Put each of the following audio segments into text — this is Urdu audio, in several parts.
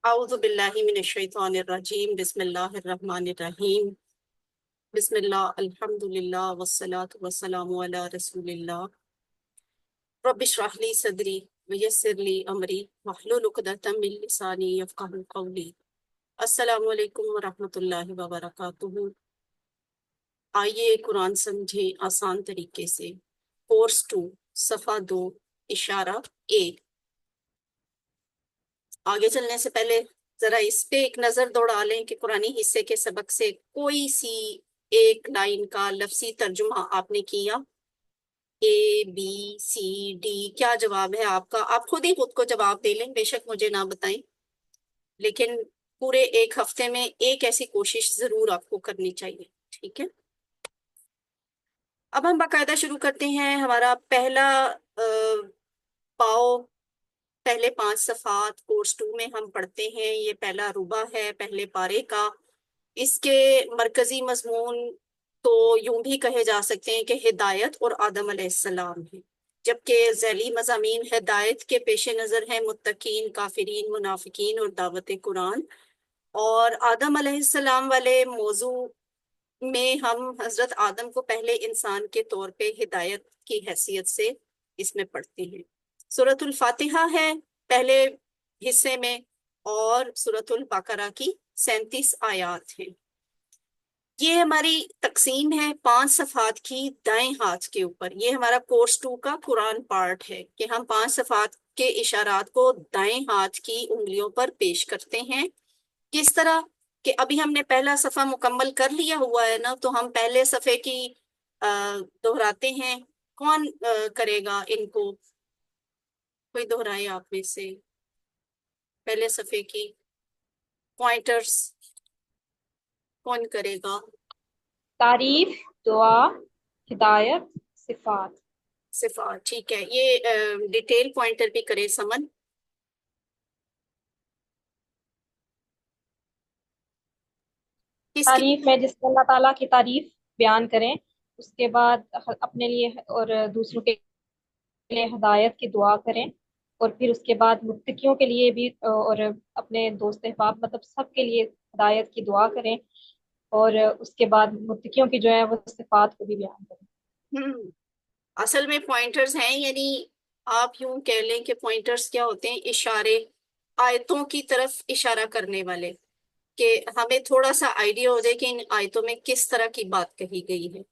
اعوذ باللہ من الشیطان الرجیم بسم اللہ الرحمن الرحیم بسم اللہ الحمد للہ والصلاة والسلام علی رسول اللہ رب اشرح لی صدری ویسر لی امری واحلل عقدۃ من لسانی یفقہوا قولی۔ السلام علیکم ورحمۃ اللہ وبرکاتہ۔ آئیے قرآن سمجھیں آسان طریقے سے۔ کورس 2 صفحہ 2 اشارہ 1۔ آگے چلنے سے پہلے ذرا اس پہ ایک نظر دوڑا لیں کہ قرآنی حصے کے سبق سے کوئی سی ایک لائن کا لفظی ترجمہ آپ نے کیا؟ اے بی سی ڈی کیا جواب ہے آپ کا؟ آپ خود ہی خود کو جواب دے لیں، بے شک مجھے نہ بتائیں، لیکن پورے ایک ہفتے میں ایک ایسی کوشش ضرور آپ کو کرنی چاہیے، ٹھیک ہے؟ اب ہم باقاعدہ شروع کرتے ہیں۔ ہمارا پہلا پاؤ، پہلے 5 صفحات کورس 2 میں ہم پڑھتے ہیں۔ یہ پہلا ربع ہے پہلے پارے کا۔ اس کے مرکزی مضمون تو یوں بھی کہے جا سکتے ہیں کہ ہدایت اور آدم علیہ السلام ہے، جبکہ ذیلی مضامین ہدایت کے پیش نظر ہیں متقین، کافرین، منافقین اور دعوت قرآن، اور آدم علیہ السلام والے موضوع میں ہم حضرت آدم کو پہلے انسان کے طور پہ ہدایت کی حیثیت سے اس میں پڑھتے ہیں۔ سورۃ الفاتحہ ہے پہلے حصے میں، اور سورۃ البقرہ کی 37 آیات ہیں۔ یہ ہماری تقسیم ہے 5 صفحات کی دائیں ہاتھ کے اوپر۔ یہ ہمارا کورس 2 کا قرآن پارٹ ہے کہ ہم 5 صفحات کے اشارات کو دائیں ہاتھ کی انگلیوں پر پیش کرتے ہیں۔ کس طرح کہ ابھی ہم نے پہلا صفحہ مکمل کر لیا ہوا ہے نا، تو ہم پہلے صفحے کی دہراتے ہیں۔ کون کرے گا ان کو؟ کوئی دہرائے آپ میں سے پہلے صفحے کی پوائنٹرز کون کرے گا؟ تعریف، دعا، ہدایت، صفات۔ صفات، ٹھیک ہے۔ یہ ڈیٹیل پوائنٹر بھی کرے سمن۔ کس کی؟ تعریف میں جس میں اللہ تعالیٰ کی تعریف بیان کریں، اس کے بعد اپنے لیے اور دوسروں کے لیے ہدایت کی دعا کریں، اور پھر اس کے بعد متقیوں کے لیے بھی اور اپنے دوست احباب مطلب سب کے لیے ہدایت کی دعا کریں، اور اس کے بعد متقیوں کی جو ہے وہ صفات کو بھی بیان کریں۔ اصل میں پوائنٹرز ہیں، یعنی آپ یوں کہہ لیں کہ پوائنٹرز کیا ہوتے ہیں؟ اشارے، آیتوں کی طرف اشارہ کرنے والے، کہ ہمیں تھوڑا سا آئیڈیا ہو جائے کہ ان آیتوں میں کس طرح کی بات کہی گئی ہے۔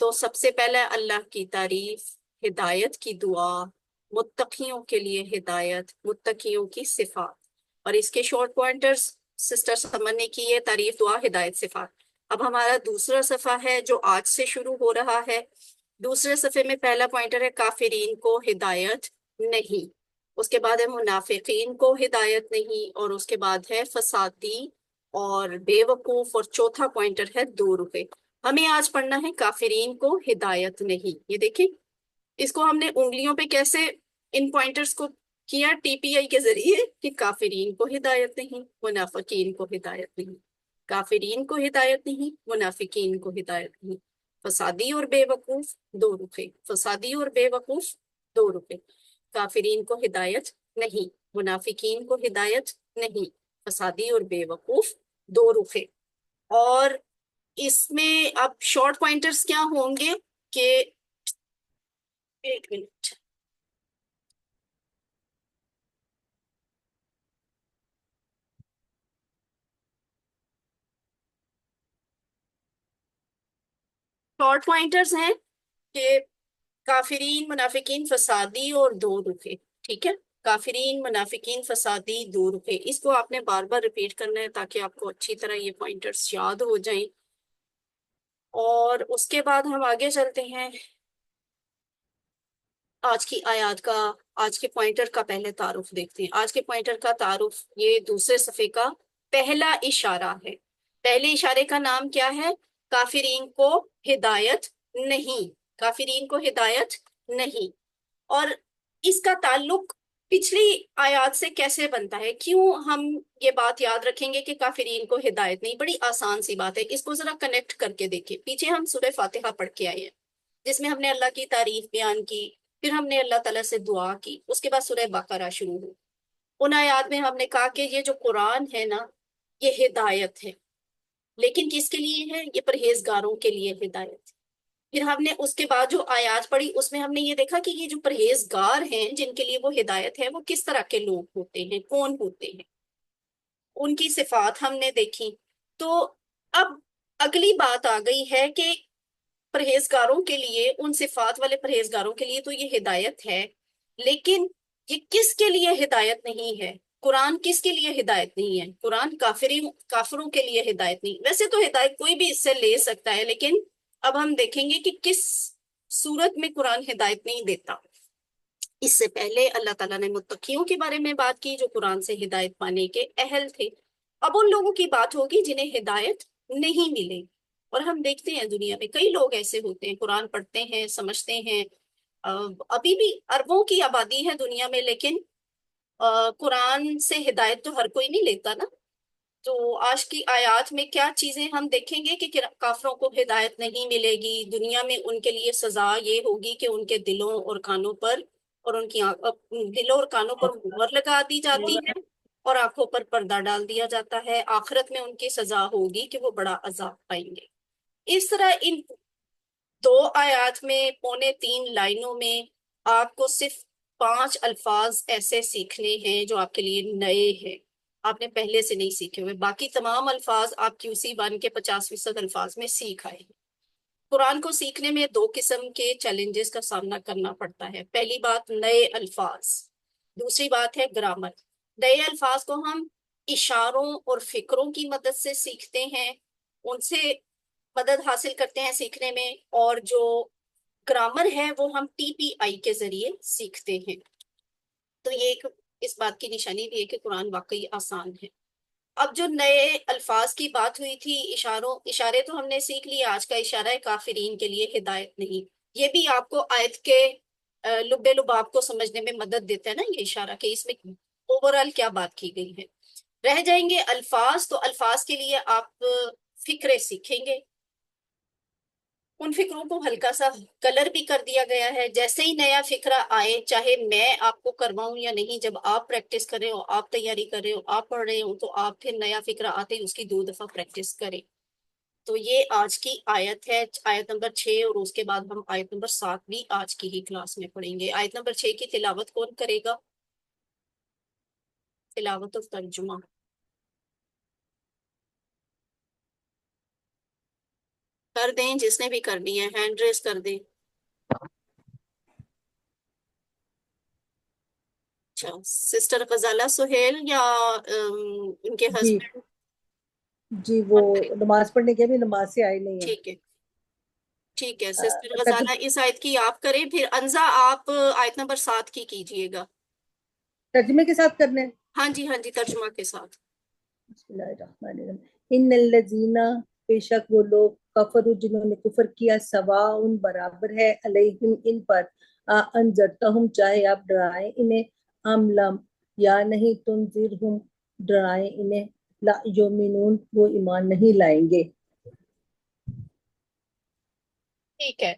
تو سب سے پہلا اللہ کی تعریف، ہدایت کی دعا، متقیوں کے لیے ہدایت، متقیوں کی صفات، اور اس کے شارٹ پوائنٹرز سسٹر سمن نے کی ہے: تعریف، دعا، ہدایت، صفات۔ اب ہمارا دوسرا صفحہ ہے جو آج سے شروع ہو رہا ہے۔ دوسرے صفحے میں پہلا پوائنٹر ہے کافرین کو ہدایت نہیں، اس کے بعد ہے منافقین کو ہدایت نہیں، اور اس کے بعد ہے فسادی اور بے وقوف، اور چوتھا پوائنٹر ہے 2 روپے۔ ہمیں آج پڑھنا ہے کافرین کو ہدایت نہیں۔ یہ دیکھیں، اس کو ہم نے انگلیوں پہ کیسے ان پوائنٹرز کو کیا؟ ٹی پی آئی کے ذریعے، کہ کافرین کو ہدایت نہیں، منافقین کو ہدایت نہیں، کافرین کو ہدایت نہیں، منافقین کو ہدایت نہیں، فسادی اور بے وقوف 2 روپے، فسادی اور بے وقوف 2 روپے، کافرین کو ہدایت نہیں، منافقین کو ہدایت نہیں، فسادی اور بے وقوف 2 روپے۔ اور اس میں اب شارٹ پوائنٹرز کیا ہوں گے کہ ایک منٹ، شارٹ پوائنٹرز ہیں کہ کافرین، منافقین، فسادی اور 2 روپے، ٹھیک ہے؟ کافرین، منافقین، فسادی، 2 روپے۔ اس کو آپ نے بار بار ریپیٹ کرنا ہے تاکہ آپ کو اچھی طرح یہ پوائنٹرز یاد ہو جائیں۔ اور اس کے بعد ہم آگے چلتے ہیں آج کی آیات کا، آج کے پوائنٹر کا پہلے تعارف دیکھتے ہیں۔ آج کے پوائنٹر کا تعارف یہ دوسرے صفحے کا پہلا اشارہ ہے۔ پہلے اشارے کا نام کیا ہے؟ کافرین کو ہدایت نہیں، کافرین کو ہدایت نہیں۔ اور اس کا تعلق پچھلی آیات سے کیسے بنتا ہے؟ کیوں ہم یہ بات یاد رکھیں گے کہ کافرین کو ہدایت نہیں؟ بڑی آسان سی بات ہے، اس کو ذرا کنیکٹ کر کے دیکھیں۔ پیچھے ہم سورہ فاتحہ پڑھ کے آئے ہیں جس میں ہم نے اللہ کی تعریف بیان کی، پھر ہم نے اللہ تعالیٰ سے دعا کی، اس کے بعد سورہ بقرہ شروع ہوئی۔ ان آیات میں ہم نے کہا کہ یہ جو قرآن ہے نا یہ ہدایت ہے، لیکن کس کے لیے ہے؟ یہ پرہیزگاروں کے لیے ہدایت ہے۔ پھر ہم نے اس کے بعد جو آیات پڑھی اس میں ہم نے یہ دیکھا کہ یہ جو پرہیزگار ہیں جن کے لیے وہ ہدایت ہے وہ کس طرح کے لوگ ہوتے ہیں، کون ہوتے ہیں، ان کی صفات ہم نے دیکھی۔ تو اب اگلی بات آ گئی ہے کہ پرہیزگاروں کے لیے، ان صفات والے پرہیزگاروں کے لیے تو یہ ہدایت ہے، لیکن یہ کس کے لیے ہدایت نہیں ہے؟ قرآن کس کے لیے ہدایت نہیں ہے؟ قرآن کافروں کے لیے ہدایت نہیں، ویسے تو ہدایت کوئی بھی اس سے لے سکتا ہے، لیکن اب ہم دیکھیں گے کہ کس صورت میں قرآن ہدایت نہیں دیتا۔ اس سے پہلے اللہ تعالیٰ نے متقیوں کے بارے میں بات کی جو قرآن سے ہدایت پانے کے اہل تھے۔ اب ان لوگوں کی بات ہوگی جنہیں ہدایت نہیں ملے، اور ہم دیکھتے ہیں دنیا میں کئی لوگ ایسے ہوتے ہیں، قرآن پڑھتے ہیں، سمجھتے ہیں، ابھی بھی اربوں کی آبادی ہے دنیا میں، لیکن قرآن سے ہدایت تو ہر کوئی نہیں لیتا نا۔ تو آج کی آیات میں کیا چیزیں ہم دیکھیں گے کہ کافروں کو ہدایت نہیں ملے گی، دنیا میں ان کے لیے سزا یہ ہوگی کہ ان کے دلوں اور کانوں پر اور ان کی دلوں اور کانوں پر مہر لگا دی جاتی ہے اور آنکھوں پر پردہ ڈال دیا جاتا ہے۔ آخرت میں ان کی سزا ہوگی کہ وہ بڑا عذاب پائیں گے۔ اس طرح ان دو آیات میں پونے 3 لائنوں میں آپ کو صرف 5 الفاظ ایسے سیکھنے ہیں جو آپ کے لیے نئے ہیں، آپ نے پہلے سے نہیں سیکھے ہوئے، باقی تمام الفاظ آپ QC1 کے 50% الفاظ میں سیکھ آئے ہیں۔ قرآن کو سیکھنے میں 2 قسم کے چیلنجز کا سامنا کرنا پڑتا ہے۔ پہلی بات نئے الفاظ، دوسری بات ہے گرامر۔ نئے الفاظ کو ہم اشاروں اور فکروں کی مدد سے سیکھتے ہیں، ان سے مدد حاصل کرتے ہیں سیکھنے میں، اور جو گرامر ہے وہ ہم TPI کے ذریعے سیکھتے ہیں۔ تو یہ ایک اس بات کی نشانی بھی ہے کہ قرآن واقعی آسان ہے۔ اب جو نئے الفاظ کی بات ہوئی تھی، اشارے تو ہم نے سیکھ لیے، آج کا اشارہ ہے کافرین کے لیے ہدایت نہیں۔ یہ بھی آپ کو آیت کے لبے لباب کو سمجھنے میں مدد دیتا ہے نا یہ اشارہ، کہ اس میں اوورال کیا بات کی گئی ہے۔ رہ جائیں گے الفاظ، تو الفاظ کے لیے آپ فکرے سیکھیں گے، ان فکروں کو ہلکا سا کلر بھی کر دیا گیا ہے، جیسے ہی نیا فکرہ آئے، چاہے میں آپ کو کرواؤں یا نہیں، جب آپ پریکٹس کر رہے ہو، آپ تیاری کر رہے ہو، آپ پڑھ رہے ہو، تو آپ پھر نیا فکرہ آتے ہی اس کی 2 دفعہ پریکٹس کریں۔ تو یہ آج کی آیت ہے، آیت نمبر 6، اور اس کے بعد ہم آیت نمبر 7 بھی آج کی ہی کلاس میں پڑھیں گے۔ آیت نمبر 6 کی تلاوت کون کرے گا؟ تلاوت اور ترجمہ کر دیں، جس نے بھی کرنی ہے ہینڈ ریز کر دیں۔ اچھا، سسٹر غزالہ سہیل یا ان کے جی ہسبینڈ؟ جی، وہ نماز پڑھنے کے بھی نماز سے آئے نہیں ٹھیک ہے، ٹھیک ہے، سسٹر ہیں۔ غزالہ اس آیت کی آپ کریں، پھر انزا آپ آیت نمبر 7 کی کیجئے گا۔ ترجمے کے ساتھ کرنے ہیں۔ ہاں جی ہاں جی، ترجمہ کے ساتھ۔ بسم اللہ الرحمن الرحیم۔ ان الذین، بے شک وہ لوگ، کفروا جنہوں نے کفر کیا، سواء برابر ہے، علیہم ان پر، انذرتہم چاہے آپ ڈرائیں انہیں، ام لم یا نہیں تنذرہم ڈرائیں انہیں، لا یؤمنون وہ ایمان نہیں لائیں گے۔ ٹھیک ہے،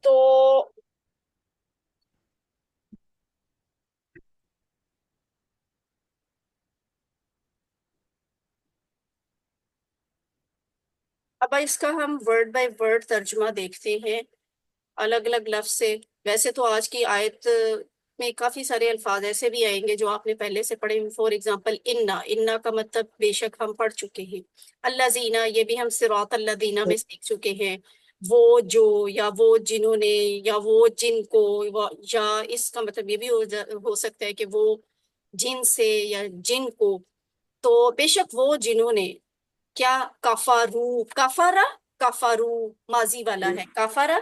تو اب اس کا ہم ورڈ بائی ورڈ ترجمہ دیکھتے ہیں، الگ الگ لفظ سے۔ ویسے تو آج کی آیت میں کافی سارے الفاظ ایسے بھی آئیں گے جو آپ نے پہلے سے پڑھے ہیں، فور ایگزامپل انا کا مطلب بے شک ہم پڑھ چکے ہیں۔ اللہ زینا، یہ بھی ہم صراط اللہ دینا میں سیکھ چکے ہیں، وہ جو، یا وہ جنہوں نے، یا وہ جن کو، یا اس کا مطلب یہ بھی ہو سکتا ہے کہ وہ جن سے یا جن کو۔ تو بے شک وہ جنہوں نے کیا، کفارو، کفارا، کفارو ماضی والا ہے، کفارا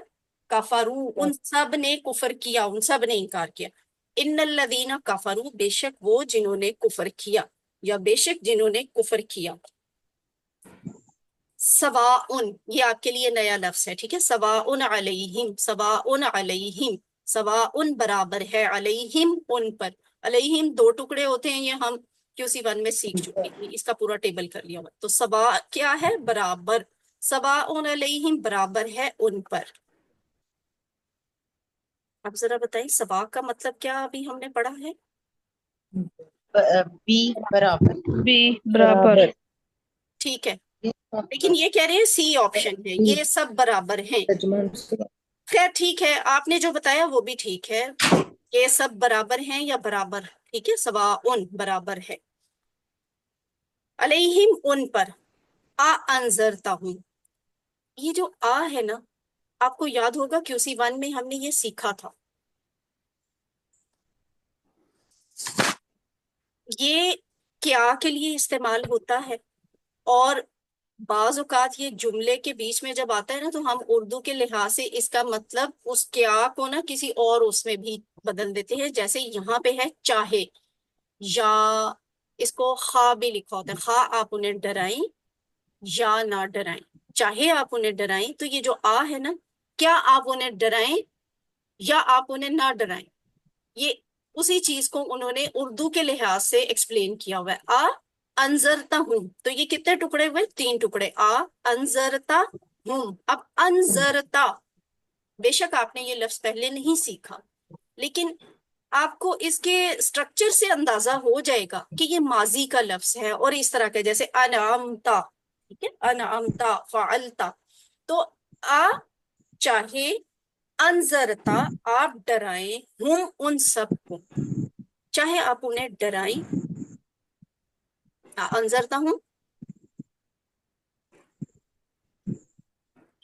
کفارو، ان سب نے کفر کیا، ان سب نے انکار کیا۔ ان الذین کفروا، بے شک وہ جنہوں نے کفر کیا، یا بے شک جنہوں نے کفر کیا۔ سواء، یہ آپ کے لیے نیا لفظ ہے، ٹھیک ہے، سواء علیہم، سواء علیہم، سواء برابر ہے، علیہم ان پر۔ علیہم 2 ٹکڑے ہوتے ہیں، یہ ہم QC1 میں سیکھ چکے ہیں، اس کا پورا ٹیبل کر لیا ہوا۔ تو سواء کیا ہے؟ برابر، سواء علیہم برابر ہے ان پر۔ اب ذرا بتائیں سواء کا مطلب کیا ابھی ہم نے پڑھا ہے؟ بی برابر. بی برابر. ٹھیک ہے، لیکن یہ کہہ رہے ہیں سی آپشن ہے، یہ سب برابر ہیں. ترجمہ خیر ٹھیک ہے، آپ نے جو بتایا وہ بھی ٹھیک ہے، یہ سب برابر ہیں یا برابر، ٹھیک ہے، سواء برابر ہے. علیہم ان پر، انذرتا ہوں، یہ جو ہے نا، آپ کو یاد ہوگا QC1 میں ہم نے یہ سیکھا تھا. یہ کیا کے لیے استعمال ہوتا ہے، اور بعض اوقات یہ جملے کے بیچ میں جب آتا ہے نا تو ہم اردو کے لحاظ سے اس کا مطلب اس کیا کو نا کسی اور اس میں بھی بدل دیتے ہیں. جیسے یہاں پہ ہے چاہے، یا اس کو خواہ بھی لکھا ہوتا ہے، خواہ آپ انہیں ڈرائیں یا نہ ڈرائیں، چاہے آپ انہیں ڈرائیں. تو یہ جو ہے نا، کیا آپ انہیں ڈرائیں یا آپ انہیں نہ ڈرائیں، یہ اسی چیز کو انہوں نے اردو کے لحاظ سے ایکسپلین کیا ہوا ہے. انذرتا ہوں، تو یہ کتنے ٹکڑے ہوئے، 3 ٹکڑے. انذرتا ہوں. اب انذرتا، بے شک آپ نے یہ لفظ پہلے نہیں سیکھا، لیکن آپ کو اس کے سٹرکچر سے اندازہ ہو جائے گا کہ یہ ماضی کا لفظ ہے، اور اس طرح کے جیسے انعمتا، ٹھیک ہے، انعمتا فعلتا. تو چاہے، انذرتا آپ ڈرائیں، ہم ان سب کو، چاہے آپ انہیں ڈرائیں. انذرتا ہوں،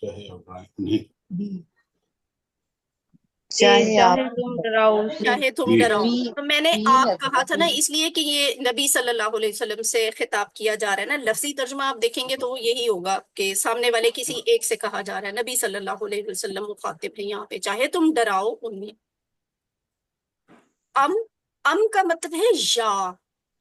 چاہے تم ڈراؤ اسے. چاہے تم ڈراؤ. بی تو میں نے بی آپ ہے کہا تھا نا، بی. اس لیے کہ یہ نبی صلی اللہ علیہ وسلم سے خطاب کیا جا رہا ہے نا. لفظی ترجمہ آپ دیکھیں گے تو وہ یہی ہوگا کہ سامنے والے کسی ایک سے کہا جا رہا ہے. نبی صلی اللہ علیہ وسلم مخاطب ہے یہاں پہ. چاہے تم ڈراؤ انہیں. ام کا مطلب ہے یا،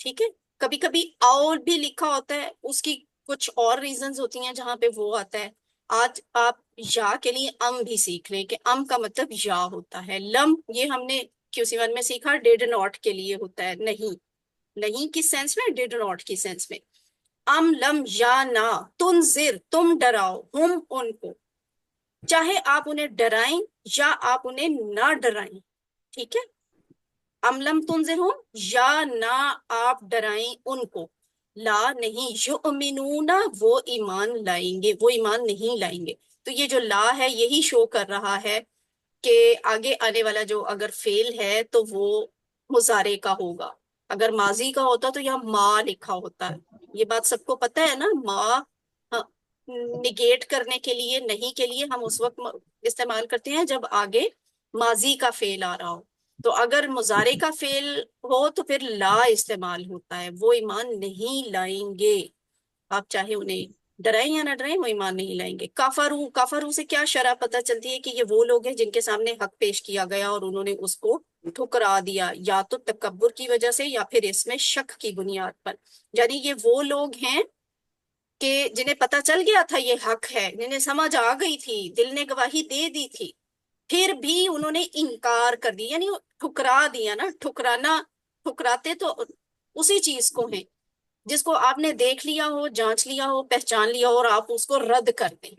ٹھیک ہے. کبھی کبھی اور بھی لکھا ہوتا ہے، اس کی کچھ اور ریزنز ہوتی ہیں جہاں پہ وہ آتا ہے. آج آپ یا کے لیے بھی سیکھ لیں کہ کا مطلب یا ہوتا ہے. لم، یہ ہم نے QC1 میں سیکھا ڈیڈ ناٹ کے لیے ہوتا ہے، نہیں. نہیں کس سینس میں، ڈیڈ ناٹ کی سینس میں. لم یا نہ، تنذر تم ڈراؤ، ہم ان کو، چاہے آپ انہیں ڈرائیں یا آپ انہیں نہ ڈرائیں، ٹھیک ہے. لم تنذرہم، یا نہ آپ ڈرائیں ان کو. لا نہیں، یؤمنون وہ ایمان لائیں گے، وہ ایمان نہیں لائیں گے. تو یہ جو لا ہے یہی شو کر رہا ہے کہ آگے آنے والا جو اگر فعل ہے تو وہ مضارع کا ہوگا. اگر ماضی کا ہوتا تو یہاں ما لکھا ہوتا ہے. یہ بات سب کو پتہ ہے نا. ما نگیٹ کرنے کے لیے، نہیں کے لیے ہم اس وقت استعمال کرتے ہیں جب آگے ماضی کا فعل آ رہا ہو. تو اگر مضارع کا فعل ہو تو پھر لا استعمال ہوتا ہے، وہ ایمان نہیں لائیں گے. آپ چاہے انہیں ڈرائیں یا نہ ڈرائیں، وہ ایمان نہیں لائیں گے. کافرو سے کیا شرح پتہ چلتی ہے کہ یہ وہ لوگ ہیں جن کے سامنے حق پیش کیا گیا اور انہوں نے اس کو ٹھکرا دیا، یا تو تکبر کی وجہ سے یا پھر اس میں شک کی بنیاد پر. یعنی یہ وہ لوگ ہیں کہ جنہیں پتہ چل گیا تھا یہ حق ہے، جنہیں سمجھ آ گئی تھی، دل نے گواہی دے دی تھی، پھر بھی انہوں نے انکار کر دی. یعنی ٹھکرا دیا نا. ٹھکراتے تو اسی چیز کو ہیں جس کو آپ نے دیکھ لیا ہو، جانچ لیا ہو، پہچان لیا ہو، اور آپ اس کو رد کر دیں.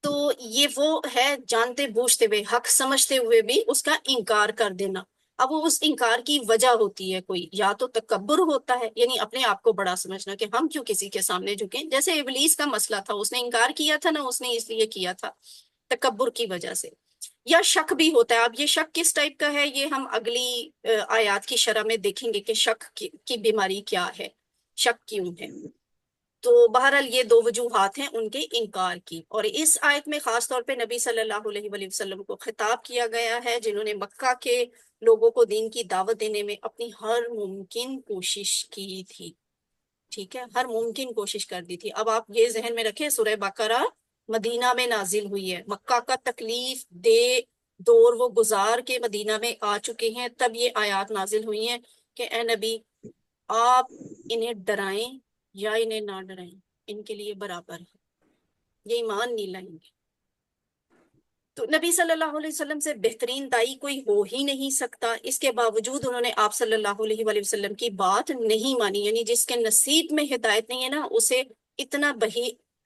تو یہ وہ ہے جانتے بوجھتے ہوئے، حق سمجھتے ہوئے بھی اس کا انکار کر دینا. اب وہ اس انکار کی وجہ ہوتی ہے کوئی، یا تو تکبر ہوتا ہے، یعنی اپنے آپ کو بڑا سمجھنا کہ ہم کیوں کسی کے سامنے جھکیں. جیسے ابلیس کا مسئلہ تھا، اس نے انکار کیا تھا نا، اس نے اس لیے کیا تھا تکبر کی وجہ سے. یا شک بھی ہوتا ہے. اب یہ شک کس ٹائپ کا ہے یہ ہم اگلی آیات کی شرح میں دیکھیں گے کہ شک کی بیماری کیا ہے، شک کیوں ہے. تو بہرحال یہ 2 وجوہات ہیں ان کے انکار کی. اور اس آیت میں خاص طور پہ نبی صلی اللہ علیہ وآلہ وسلم کو خطاب کیا گیا ہے، جنہوں نے مکہ کے لوگوں کو دین کی دعوت دینے میں اپنی ہر ممکن کوشش کی تھی. ٹھیک ہے، ہر ممکن کوشش کر دی تھی. اب آپ یہ ذہن میں رکھیں، سورہ بقرہ مدینہ میں نازل ہوئی ہے. مکہ کا تکلیف دے دور وہ گزار کے مدینہ میں آ چکے ہیں، تب یہ آیات نازل ہوئی ہیں کہ اے نبی آپ انہیں ڈرائیں یا انہیں نہ ڈرائیں، ان کے لیے برابر ہے، یہ ایمان نہیں لائیں گے. تو نبی صلی اللہ علیہ وسلم سے بہترین دائی کوئی ہو ہی نہیں سکتا. اس کے باوجود انہوں نے آپ صلی اللہ علیہ وآلہ وسلم کی بات نہیں مانی. یعنی جس کے نصیب میں ہدایت نہیں ہے نا، اسے اتنا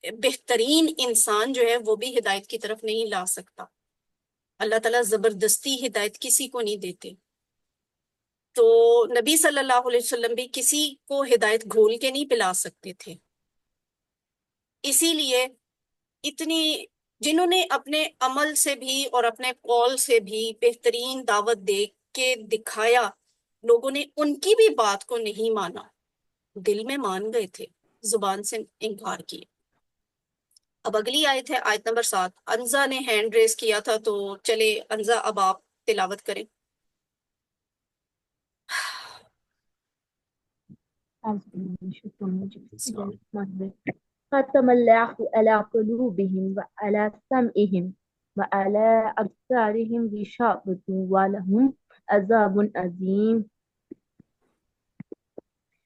بہترین انسان جو ہے وہ بھی ہدایت کی طرف نہیں لا سکتا. اللہ تعالیٰ زبردستی ہدایت کسی کو نہیں دیتے. تو نبی صلی اللہ علیہ وسلم بھی کسی کو ہدایت گھول کے نہیں پلا سکتے تھے، اسی لیے اتنی جنہوں نے اپنے عمل سے بھی اور اپنے قول سے بھی بہترین دعوت دے کے دکھایا، لوگوں نے ان کی بھی بات کو نہیں مانا، دل میں مان گئے تھے، زبان سے انکار کیا۔ اب اگلی آیت ہے آیت نمبر 7۔ انزا نے ہینڈ ریز کیا تھا، تو چلے انزا اب آپ تلاوت کریں۔ أعوذ بالله من الشيطان الرجيم. بسم الله الرحمن الرحيم. ختم الله على قلوبهم وعلى سمعهم وعلى أبصارهم غشاوة ولهم عذاب عظيم.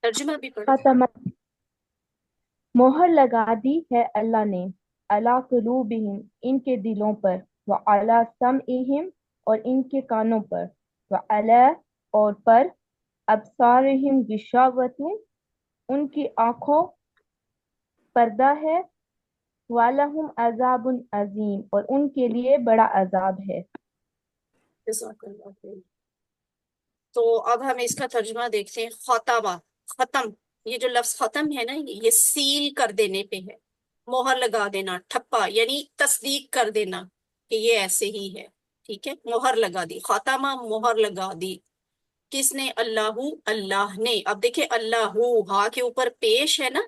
ترجمہ بھی پڑھ دیں۔ ختم مہر لگا دی ہے اللہ نے علی قلوبہم ان کے دلوں پر، وعلی سمعہم اور ان کے کانوں پر، وعلی اور پر، ابصارہم غشاوۃ ان کی آنکھوں پردہ ہے، وَلَهُمْ عَذَابٌ عَظِيمٌ اور ان کے لیے بڑا عذاب ہے۔ جزاک اللہ خیر۔ تو اب ہم اس کا ترجمہ دیکھتے ہیں۔ خاتمہ، ختم، یہ جو لفظ ختم ہے نا، یہ سیل کر دینے پہ ہے، مہر لگا دینا، ٹھپا، یعنی تصدیق کر دینا کہ یہ ایسے ہی ہے، ٹھیک ہے، مہر لگا دی، خاتمہ مہر لگا دی، کس نے؟ اللہ، اللہ نے۔ اب دیکھیں اللہ ہاں کے اوپر پیش ہے نا،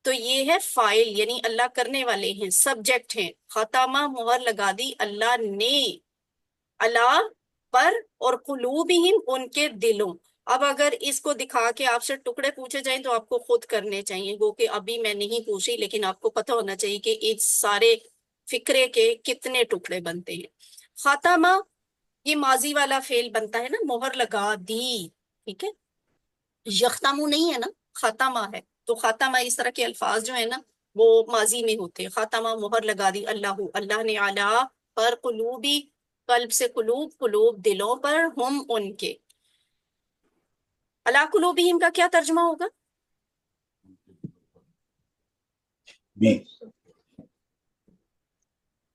تو یہ ہے فائل، یعنی اللہ کرنے والے ہیں، سبجیکٹ ہیں، خاتمہ مہر لگا دی اللہ نے، اللہ پر، اور قلوبہم ان کے دلوں۔ اب اگر اس کو دکھا کے آپ سے ٹکڑے پوچھے جائیں تو آپ کو خود کرنے چاہیے، گو کہ ابھی میں نہیں پوچھی، لیکن آپ کو پتہ ہونا چاہیے کہ اس سارے فکرے کے کتنے ٹکڑے بنتے ہیں۔ خاتمہ یہ ماضی والا فعل بنتا ہے نا، مہر لگا دی، ٹھیک ہے، یختمو نہیں ہے نا، خاتمہ ہے، تو خاتمہ اس طرح کے الفاظ جو ہیں نا وہ ماضی میں ہوتے ہیں۔ خاتمہ مہر لگا دی اللہ، اللہ نے، علی پر، قلوبی قلب سے قلوب، قلوب دلوں پر، ہم ان کے، علی قلوبہم کا کیا ترجمہ ہوگا؟ بھی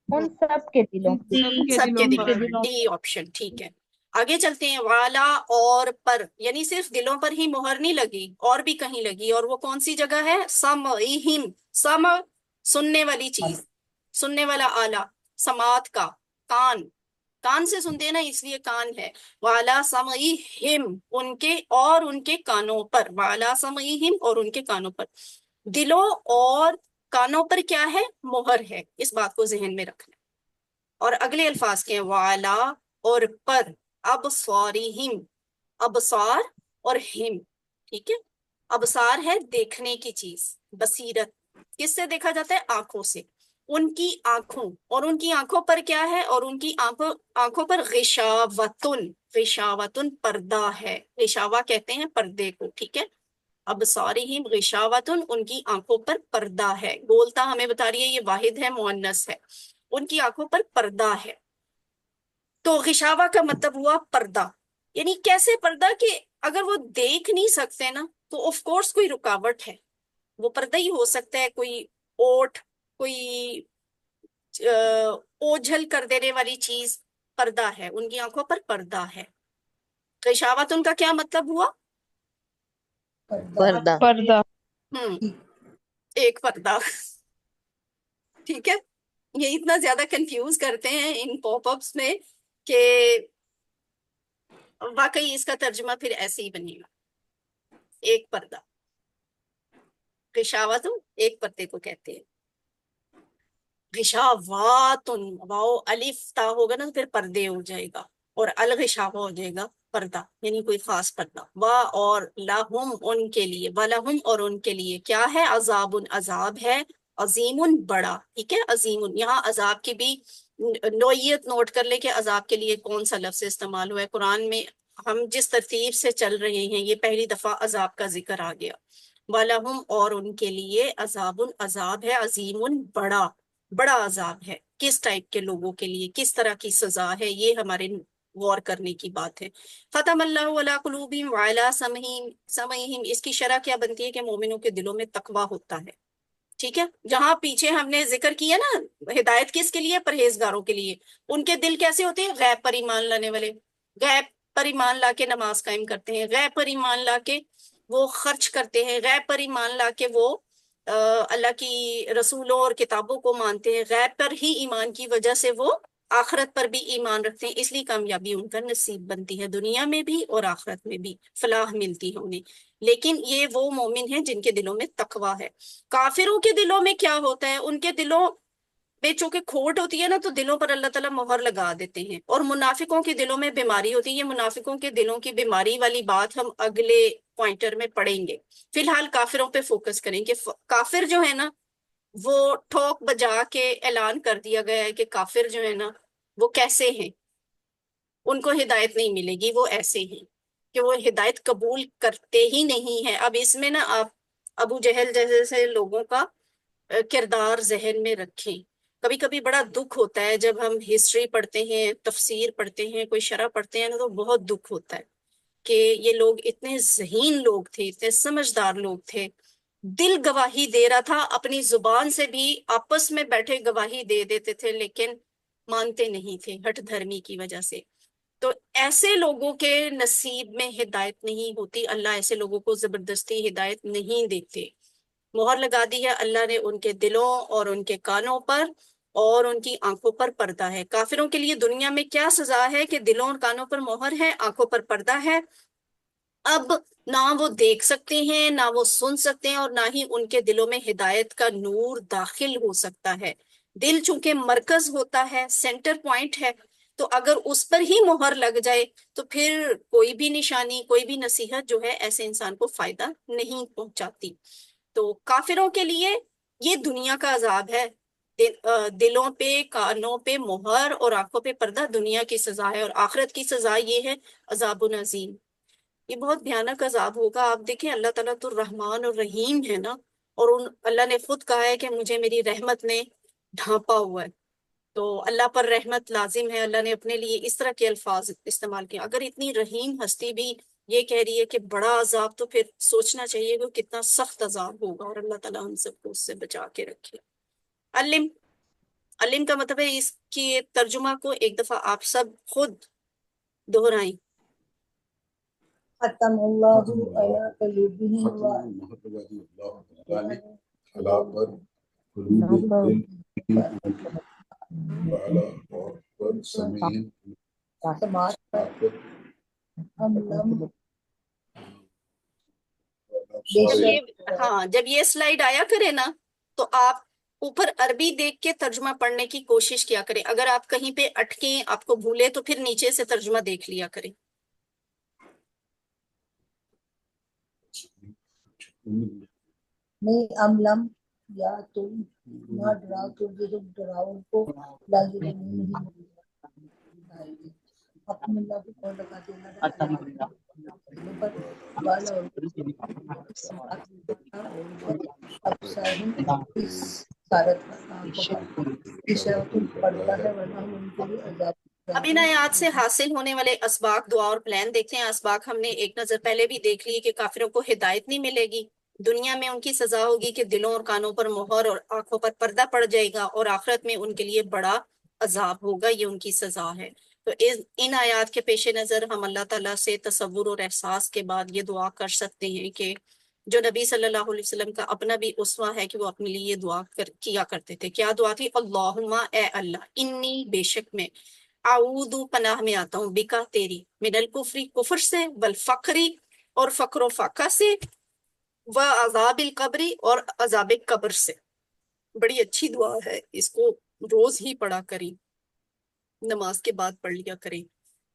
ان سب کے دلوں پہ۔ سب کے دلوں، ڈی آپشن، ٹھیک ہے۔ آگے چلتے ہیں، والا اور پر، یعنی صرف دلوں پر ہی مہر نہیں لگی، اور بھی کہیں لگی، اور وہ کون سی جگہ ہے؟ سمعہم، سمع سننے والی چیز، سننے والا آلہ، سماعت کا، کان، کان سے سنتے ہیں نا اس لیے کان ہے۔ والا سمعہم ان کے، اور ان کے کانوں پر، والا سمعہم اور ان کے کانوں پر، دلوں اور کانوں پر کیا ہے؟ مہر ہے، اس بات کو ذہن میں رکھنا۔ اور اگلے الفاظ کے ہیں، والا اور پر، ابصارہم، ابصار اور ہم، ٹھیک ہے، ابصار ہے دیکھنے کی چیز، بصیرت کس سے دیکھا جاتا ہے؟ آنکھوں سے، ان کی آنکھوں، اور ان کی آنکھوں پر کیا ہے؟ اور ان کی آنکھوں پر غشاوتن، غشاوتن پردہ ہے، غشاوہ کہتے ہیں پردے کو، ٹھیک ہے، ابصارہم غشاوتن ان کی آنکھوں پر پردہ ہے، بولتا ہمیں بتا رہی ہے یہ واحد ہے، مؤنث ہے، ان کی آنکھوں پر پردہ ہے۔ تو غشاوہ کا مطلب ہوا پردہ، یعنی کیسے پردہ کہ اگر وہ دیکھ نہیں سکتے نا تو آف کورس کوئی رکاوٹ ہے، وہ پردہ ہی ہو سکتا ہے، کوئی اوٹ، کوئی اوجھل کر دینے والی چیز، پردہ ہے، ان کی آنکھوں پر پردہ ہے۔ غشاوت ان کا کیا مطلب ہوا؟ پردہ پردہ۔ ایک پردہ، ٹھیک ہے، یہ اتنا زیادہ کنفیوز کرتے ہیں ان پاپ اپس میں کہ واقعی اس کا ترجمہ پھر ایسے ہی بنے گا، ایک پردہ، غشاوت ایک پردے کو کہتے ہیں، غشاواتن، واو الف تا ہوگا نا تو پھر پردے ہو جائے گا، اور الغشاوہ ہو جائے گا پردہ، یعنی کوئی خاص پردہ۔ وا اور لہم ان کے لیے، ولہم اور ان کے لیے کیا ہے؟ عذاب، عذاب ہے، عظیم بڑا، ٹھیک ہے، عظیم، یہاں عذاب کی بھی نوعیت نوٹ کر لے کہ عذاب کے لیے کون سا لفظ استعمال ہوا ہے قرآن میں۔ ہم جس ترتیب سے چل رہے ہیں یہ پہلی دفعہ عذاب کا ذکر آ گیا۔ وَلَهُمْ اور ان کے لیے عذاب، عذاب ہے، عظیم بڑا، بڑا عذاب ہے، کس ٹائپ کے لوگوں کے لیے، کس طرح کی سزا ہے، یہ ہمارے غور کرنے کی بات ہے۔ ختم اللہ علی قلوبہم وعلی سمعہم، اس کی شرح کیا بنتی ہے کہ مومنوں کے دلوں میں تقوی ہوتا ہے، ٹھیک ہے، جہاں پیچھے ہم نے ذکر کیا نا ہدایت کس کے لیے؟ پرہیزگاروں کے لیے، ان کے دل کیسے ہوتے ہیں؟ غیب پر ایمان لانے والے، غیب پر ایمان لا کے نماز قائم کرتے ہیں، غیب پر ایمان لا کے وہ خرچ کرتے ہیں، غیب پر ایمان لا کے وہ اللہ کی رسولوں اور کتابوں کو مانتے ہیں، غیب پر ہی ایمان کی وجہ سے وہ آخرت پر بھی ایمان رکھتے ہیں، اس لیے کامیابی ان کا نصیب بنتی ہے، دنیا میں بھی اور آخرت میں بھی فلاح ملتی ہے انہیں۔ لیکن یہ وہ مومن ہیں جن کے دلوں میں تقویٰ ہے۔ کافروں کے دلوں میں کیا ہوتا ہے؟ ان کے دلوں پہ چونکہ کھوٹ ہوتی ہے نا، تو دلوں پر اللہ تعالیٰ مہر لگا دیتے ہیں، اور منافقوں کے دلوں میں بیماری ہوتی ہے۔ یہ منافقوں کے دلوں کی بیماری والی بات ہم اگلے پوائنٹر میں پڑھیں گے، فی الحال کافروں پہ فوکس کریں کہ کافر جو ہے نا، وہ ٹھوک بجا کے اعلان کر دیا گیا ہے کہ کافر جو ہے نا وہ کیسے ہیں، ان کو ہدایت نہیں ملے گی، وہ ایسے ہیں کہ وہ ہدایت قبول کرتے ہی نہیں ہیں۔ اب اس میں نا آپ ابو جہل جیسے لوگوں کا کردار ذہن میں رکھیں۔ کبھی کبھی بڑا دکھ ہوتا ہے جب ہم ہسٹری پڑھتے ہیں، تفسیر پڑھتے ہیں، کوئی شرح پڑھتے ہیں نا، تو بہت دکھ ہوتا ہے کہ یہ لوگ اتنے ذہین لوگ تھے، اتنے سمجھدار لوگ تھے، دل گواہی دے رہا تھا، اپنی زبان سے بھی آپس میں بیٹھے گواہی دے دیتے تھے، لیکن مانتے نہیں تھے ہٹ دھرمی کی وجہ سے۔ تو ایسے لوگوں کے نصیب میں ہدایت نہیں ہوتی، اللہ ایسے لوگوں کو زبردستی ہدایت نہیں دیتے۔ مہر لگا دی ہے اللہ نے ان کے دلوں اور ان کے کانوں پر اور ان کی آنکھوں پر پردہ ہے۔ کافروں کے لیے دنیا میں کیا سزا ہے کہ دلوں اور کانوں پر مہر ہے، آنکھوں پر پردہ ہے۔ اب نہ وہ دیکھ سکتے ہیں، نہ وہ سن سکتے ہیں، اور نہ ہی ان کے دلوں میں ہدایت کا نور داخل ہو سکتا ہے۔ دل چونکہ مرکز ہوتا ہے، سینٹر پوائنٹ ہے، تو اگر اس پر ہی مہر لگ جائے تو پھر کوئی بھی نشانی، کوئی بھی نصیحت جو ہے ایسے انسان کو فائدہ نہیں پہنچاتی۔ تو کافروں کے لیے یہ دنیا کا عذاب ہے، دلوں پہ، کانوں پہ مہر اور آنکھوں پہ پردہ دنیا کی سزا ہے، اور آخرت کی سزا یہ ہے عذاب عظیم۔ یہ بہت بھیانک عذاب ہوگا۔ آپ دیکھیں اللہ تعالیٰ تو رحمان اور رحیم ہے نا، اور اللہ نے خود کہا ہے کہ مجھے میری رحمت نے ڈھانپا ہوا ہے، تو اللہ پر رحمت لازم ہے۔ اللہ نے اپنے لیے اس طرح کے الفاظ استعمال کیے۔ اگر اتنی رحیم ہستی بھی یہ کہہ رہی ہے کہ بڑا عذاب، تو پھر سوچنا چاہیے کہ کتنا سخت عذاب ہوگا، اور اللہ تعالیٰ ہم سب کو اس سے بچا کے رکھے۔ علم، علم کا مطلب ہے اس کی ترجمہ کو ایک دفعہ آپ سب خود دہرائیں۔ ختم اللہ علی قلوبہم و مہر لگا دی اللہ تعالیٰ نے علا پر قلوب دل وعلا اور پر سمعہم سماعت پر ہم لم بے جب شک یہ ہاں جب یہ سلائیڈ آیا کرے نا، تو آپ اوپر عربی دیکھ کے ترجمہ پڑھنے کی کوشش کیا کریں۔ اگر آپ کہیں پہ اٹکیں، آپ کو بھولے، تو پھر نیچے سے ترجمہ دیکھ لیا کریں۔ نہیں ام لم، یا تم نہ ڈراؤ، تو یہ لوگ ڈراؤ ان کو لاگے نہیں اپنے اللہ کو کون لگا دینا پر والا اور ابصارہم اس سارت پڑتا ہے، ورنہ ہم ان کے لیے عذاب اب ان آیات سے حاصل ہونے والے اسباق، دعا اور پلان دیکھتے ہیں۔ اسباق ہم نے ایک نظر پہلے بھی دیکھ لی کہ کافروں کو ہدایت نہیں ملے گی، دنیا میں ان کی سزا ہوگی کہ دلوں اور کانوں پر مہر اور آنکھوں پر پردہ پڑ جائے گا، اور آخرت میں ان کے لیے بڑا عذاب ہوگا، یہ ان کی سزا ہے۔ تو ان آیات کے پیش نظر ہم اللہ تعالیٰ سے تصور اور احساس کے بعد یہ دعا کر سکتے ہیں کہ جو نبی صلی اللہ علیہ وسلم کا اپنا بھی اسوہ ہے کہ وہ اپنے لیے یہ دعا کیا کرتے تھے۔ کیا دعا تھی؟ اللہم، اے اللہ، انی، بے شک میں، اعوذ، پناہ میں آتا ہوں، بکا، تیری، من الکفری، کفر سے، والفقری، اور فقر و فاقہ سے، وعذاب القبری، اور عذاب قبر سے۔ بڑی اچھی دعا ہے، اس کو روز ہی پڑھا کریں، نماز کے بعد پڑھ لیا کریں۔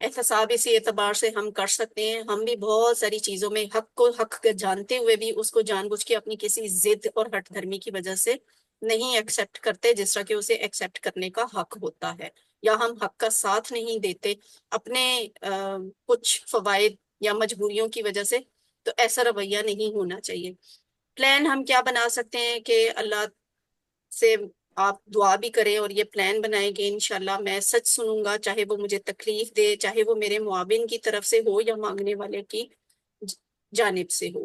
احتساب اسی اعتبار سے ہم کر سکتے ہیں، ہم بھی بہت ساری چیزوں میں حق کو حق جانتے ہوئے بھی اس کو جان بوجھ کے اپنی کسی ضد اور ہٹ دھرمی کی وجہ سے نہیں ایکسیپٹ کرتے، جس طرح کہ اسے ایکسیپٹ کرنے کا حق ہوتا ہے، یا ہم حق کا ساتھ نہیں دیتے اپنے کچھ فوائد یا مجبوریوں کی وجہ سے، تو ایسا رویہ نہیں ہونا چاہیے۔ پلان ہم کیا بنا سکتے ہیں کہ اللہ سے آپ دعا بھی کریں اور یہ پلان بنائیں گے انشاءاللہ میں سچ سنوں گا، چاہے وہ مجھے تکلیف دے، چاہے وہ میرے معاون کی طرف سے ہو یا مانگنے والے کی جانب سے ہو۔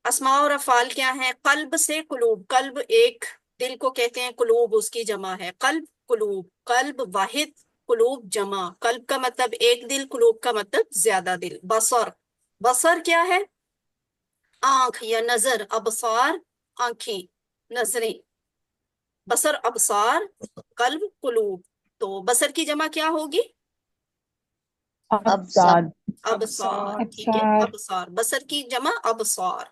اسماء اور افعال کیا ہیں؟ قلب سے قلوب، قلب ایک دل کو کہتے ہیں، قلوب اس کی جمع ہے، قلب قلوب، قلب واحد قلوب جمع, قلب کا مطلب ایک دل, قلوب کا مطلب زیادہ دل. بصر, بصر کیا ہے؟ آنکھ یا نظر, ابصار آنکھیں, نظریں. بصر ابصار, قلب قلوب. تو بصر کی جمع کیا ہوگی؟ ابصار. ابصار. ٹھیک ہے, ابصار. بصر کی جمع ابصار.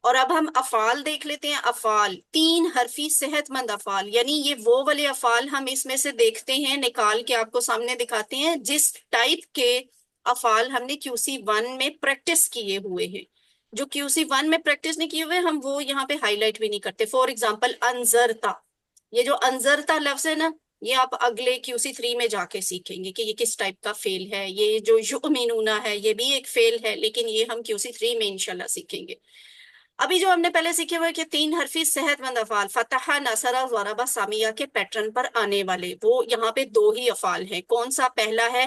اور اب ہم افعال دیکھ لیتے ہیں. افعال 3 حرفی صحت مند افعال, یعنی یہ وہ والے افعال ہم اس میں سے دیکھتے ہیں, نکال کے آپ کو سامنے دکھاتے ہیں جس ٹائپ کے افعال ہم نے QC1 میں پریکٹس کیے ہوئے ہیں. جو QC1 میں پریکٹس نہیں کیے ہوئے ہم وہ یہاں پہ ہائی لائٹ بھی نہیں کرتے. فور ایگزامپل انذرتا, یہ جو انذرتا لفظ ہے نا, یہ آپ اگلے QC3 میں جا کے سیکھیں گے کہ یہ کس ٹائپ کا فعل ہے. یہ جو یؤمنون ہے یہ بھی ایک فعل ہے, لیکن یہ ہم QC3 میں انشاءاللہ سیکھیں گے. ابھی جو ہم نے پہلے سیکھے ہوئے کہ 3 حرفی صحت مند افعال, فتح, نصر, ضرب, سامیہ کے پیٹرن پر آنے والے, وہ یہاں پہ 2 ہی افعال ہیں. کون سا؟ پہلا ہے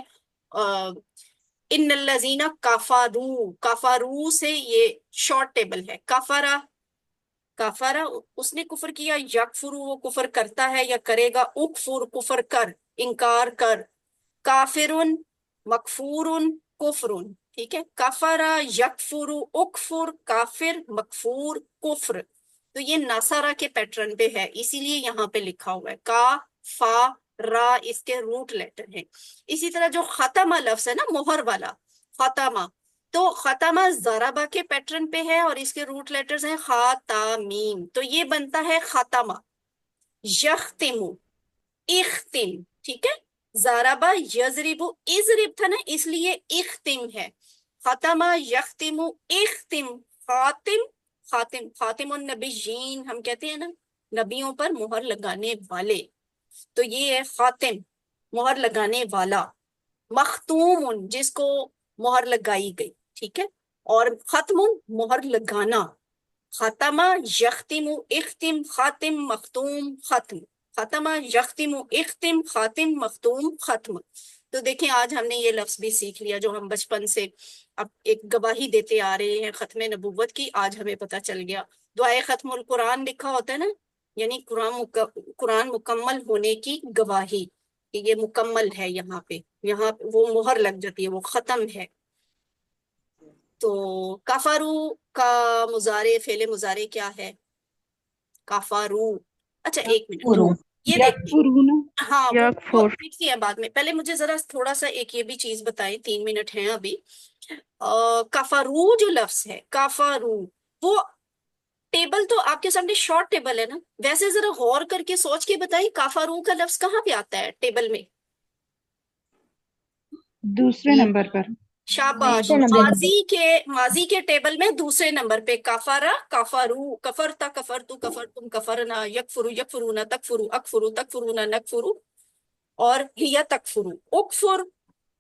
ان الذین کفروا, کفروا سے یہ شارٹ ٹیبل ہے. کفرا, کفرا اس نے کفر کیا. یکفر وہ کفر کرتا ہے یا کرے گا. اکفر کفر کر, انکار کر. کافرن, مکفورن, کفرن. ٹھیک ہے, کفرا, یکفر, اکفر, کافر, مکفور, کفر. تو یہ نصارہ کے پیٹرن پہ ہے, اسی لیے یہاں پہ لکھا ہوا ہے. کا, فا, را اس کے روٹ لیٹر ہیں. اسی طرح جو ختمہ لفظ ہے نا, مہر والا, ختمہ, تو ختمہ ضربہ کے پیٹرن پہ ہے اور اس کے روٹ لیٹرز ہیں خا, تا, میم. تو یہ بنتا ہے ختمہ. یختم, اختم. ٹھیک ہے, ضربہ, یضرب, اضرب تھا نا, اس لیے اختم ہے. ختمہ, یختم, اختم. خاتم, خاتم, خاتم النبیین ہم کہتے ہیں نا, نبیوں پر مہر لگانے والے, تو یہ ہے خاتم, مہر لگانے والا. مختوم, جس کو مہر لگائی گئی. ٹھیک ہے, اور ختم, مہر لگانا. ختمہ, یختم, اختم, خاتم, مختوم, ختم. ختمہ, یختم, اختم, خاتم, مختوم, ختم. تو دیکھیں آج ہم نے یہ لفظ بھی سیکھ لیا جو ہم بچپن سے اب ایک گواہی دیتے آ رہے ہیں ختم نبوت کی, آج ہمیں پتہ چل گیا. دعائے ختم القرآن لکھا ہوتا ہے نا, یعنی قرآن مکمل ہونے کی گواہی, کہ یہ مکمل ہے. یہاں پہ وہ مہر لگ جاتی ہے, وہ ختم ہے. تو کفرو کا مضارع, فعل مضارع کیا ہے؟ کفرو. اچھا ایک منٹ, یہ دیکھیں. ہاں وہ دیکھتی ہیں بعد میں, پہلے مجھے ذرا تھوڑا سا ایک یہ بھی چیز بتائیں, 3 منٹ ہیں ابھی. کفرو جو لفظ ہے, کفرو, وہ ٹیبل تو آپ کے سامنے شارٹ ٹیبل ہے نا, ویسے ذرا غور کر کے سوچ کے بتائیں کفرو کا لفظ کہاں پہ آتا ہے ٹیبل میں؟ دوسرے نمبر پر. شاباش, ماضی کے ٹیبل میں دوسرے نمبر پہ. کفرا, کفرو, کفرتا, کفرتو, کفرتم, کفرنا, یکفرو, یکفرونا, تکفرو, اکفرو, تکفرونا, نکفرو, اور ہی تکفرو. اکفر,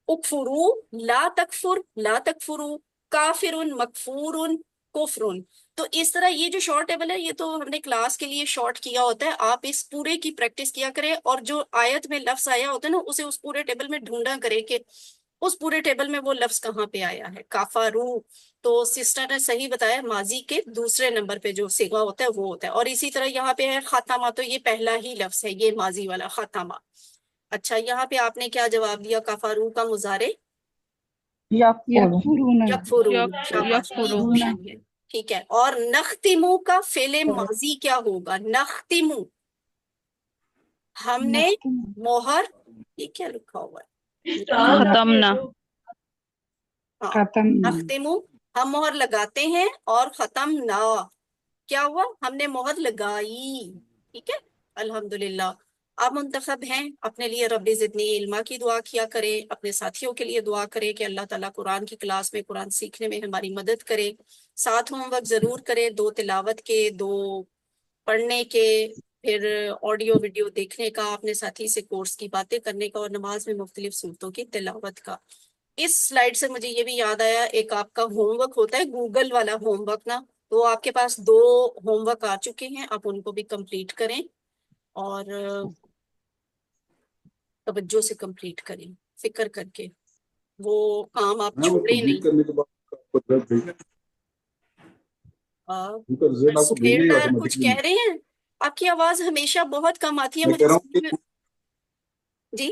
اکفرو, لا تکفر, لا تکفرو, کافرن, مکفورن, کفرن. تو اس طرح یہ جو شارٹ ٹیبل ہے یہ تو ہم نے کلاس کے لیے شارٹ کیا ہوتا ہے, آپ اس پورے کی پریکٹس کیا کریں, اور جو آیت میں لفظ آیا ہوتا ہے نا اسے اس پورے ٹیبل میں ڈھونڈا کرے کہ اس پورے ٹیبل میں وہ لفظ کہاں پہ آیا ہے. کافارو, تو سسٹر نے صحیح بتایا, ماضی کے دوسرے نمبر پہ جو صیغہ ہوتا ہے وہ ہوتا ہے. اور اسی طرح یہاں پہ ہے خاتمہ, تو یہ پہلا ہی لفظ ہے, یہ ماضی والا خاتمہ. اچھا یہاں پہ آپ نے کیا جواب دیا؟ کافارو کا مضارع یکفرون. شاباش, ہے. ٹھیک ہے, اور نختمو کا فعل ماضی کیا ہوگا؟ نختمو, ہم نے مہر, یہ کیا لکھا ہوا ہے؟ ختمنا. نختمو, ہم مہر لگاتے ہیں, اور ختم نہ, کیا ہوا؟ ہم نے مہر لگائی. ٹھیک ہے, الحمدللہ. آپ منتخب ہیں, اپنے لیے رب زدنی علما کی دعا کیا کریں, اپنے ساتھیوں کے لیے دعا کریں کہ اللہ تعالیٰ قرآن کی کلاس میں قرآن سیکھنے میں ہماری مدد کرے. 7 ہوم ورک ضرور کریں, 2 تلاوت کے, 2 پڑھنے کے, پھر آڈیو ویڈیو دیکھنے کا, اپنے ساتھی سے کورس کی باتیں کرنے کا, اور نماز میں مختلف صورتوں کی تلاوت کا. اس سلائیڈ سے مجھے یہ بھی یاد آیا, ایک آپ کا ہوم ورک ہوتا ہے گوگل والا ہوم ورک نا, تو آپ کے پاس 2 ہوم ورک آ چکے ہیں, آپ ان کو بھی کمپلیٹ کریں, اور توجہ سے کمپلیٹ کریں, فکر کر کے. وہ کام آپ وہ چھوڑیں کمپلیٹ نہیں. کرنے کے بعد آپ کو رزلٹ بھیجیں. ان کا رزلٹ آپ کو بھیجیں گے سپیٹر کچھ آٹومیٹکلی. کہہ رہے ہیں؟ آپ کی آواز ہمیشہ بہت کم آتی ہے میں مجھے کہہ رہا ہوں سمجھ میں. کہ جی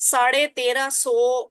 1350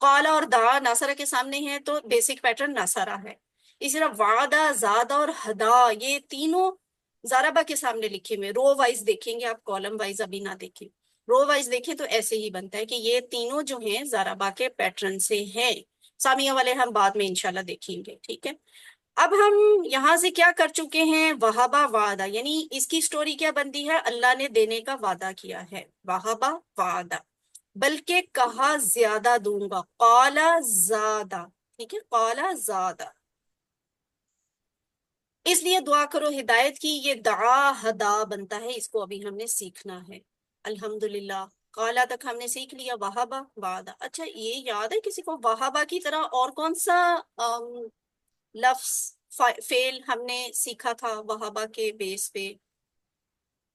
قال اور دا ناصرہ کے سامنے ہے تو بیسک پیٹرن ناصرہ ہے. اسی طرح وعدہ، زادہ اور ہدا، یہ تینوں ضربہ کے سامنے لکھے ہوئے، رو وائز دیکھیں گے آپ، کالم وائز ابھی نہ دیکھیں، رو وائز دیکھیں تو ایسے ہی بنتا ہے کہ یہ تینوں جو ہیں ضربہ کے پیٹرن سے ہیں. سامیہ والے ہم بعد میں انشاءاللہ دیکھیں گے. ٹھیک ہے، اب ہم یہاں سے کیا کر چکے ہیں، وہابا وعدہ، یعنی اس کی سٹوری کیا بنتی ہے، اللہ نے دینے کا وعدہ کیا ہے، وہابا وعدہ، بلکہ کہا زیادہ دوں گا، قال زادہ. ٹھیک ہے، قال زادہ، اس لیے دعا کرو ہدایت کی. یہ دعا ہدا بنتا ہے، اس کو ابھی ہم نے سیکھنا ہے. الحمدللہ قالا تک ہم نے سیکھ لیا، وہابا وعدہ. اچھا یہ یاد ہے کسی کو وہابا کی طرح اور کون سا لفظ فعل ہم نے سیکھا تھا وہابا کے بیس پہ،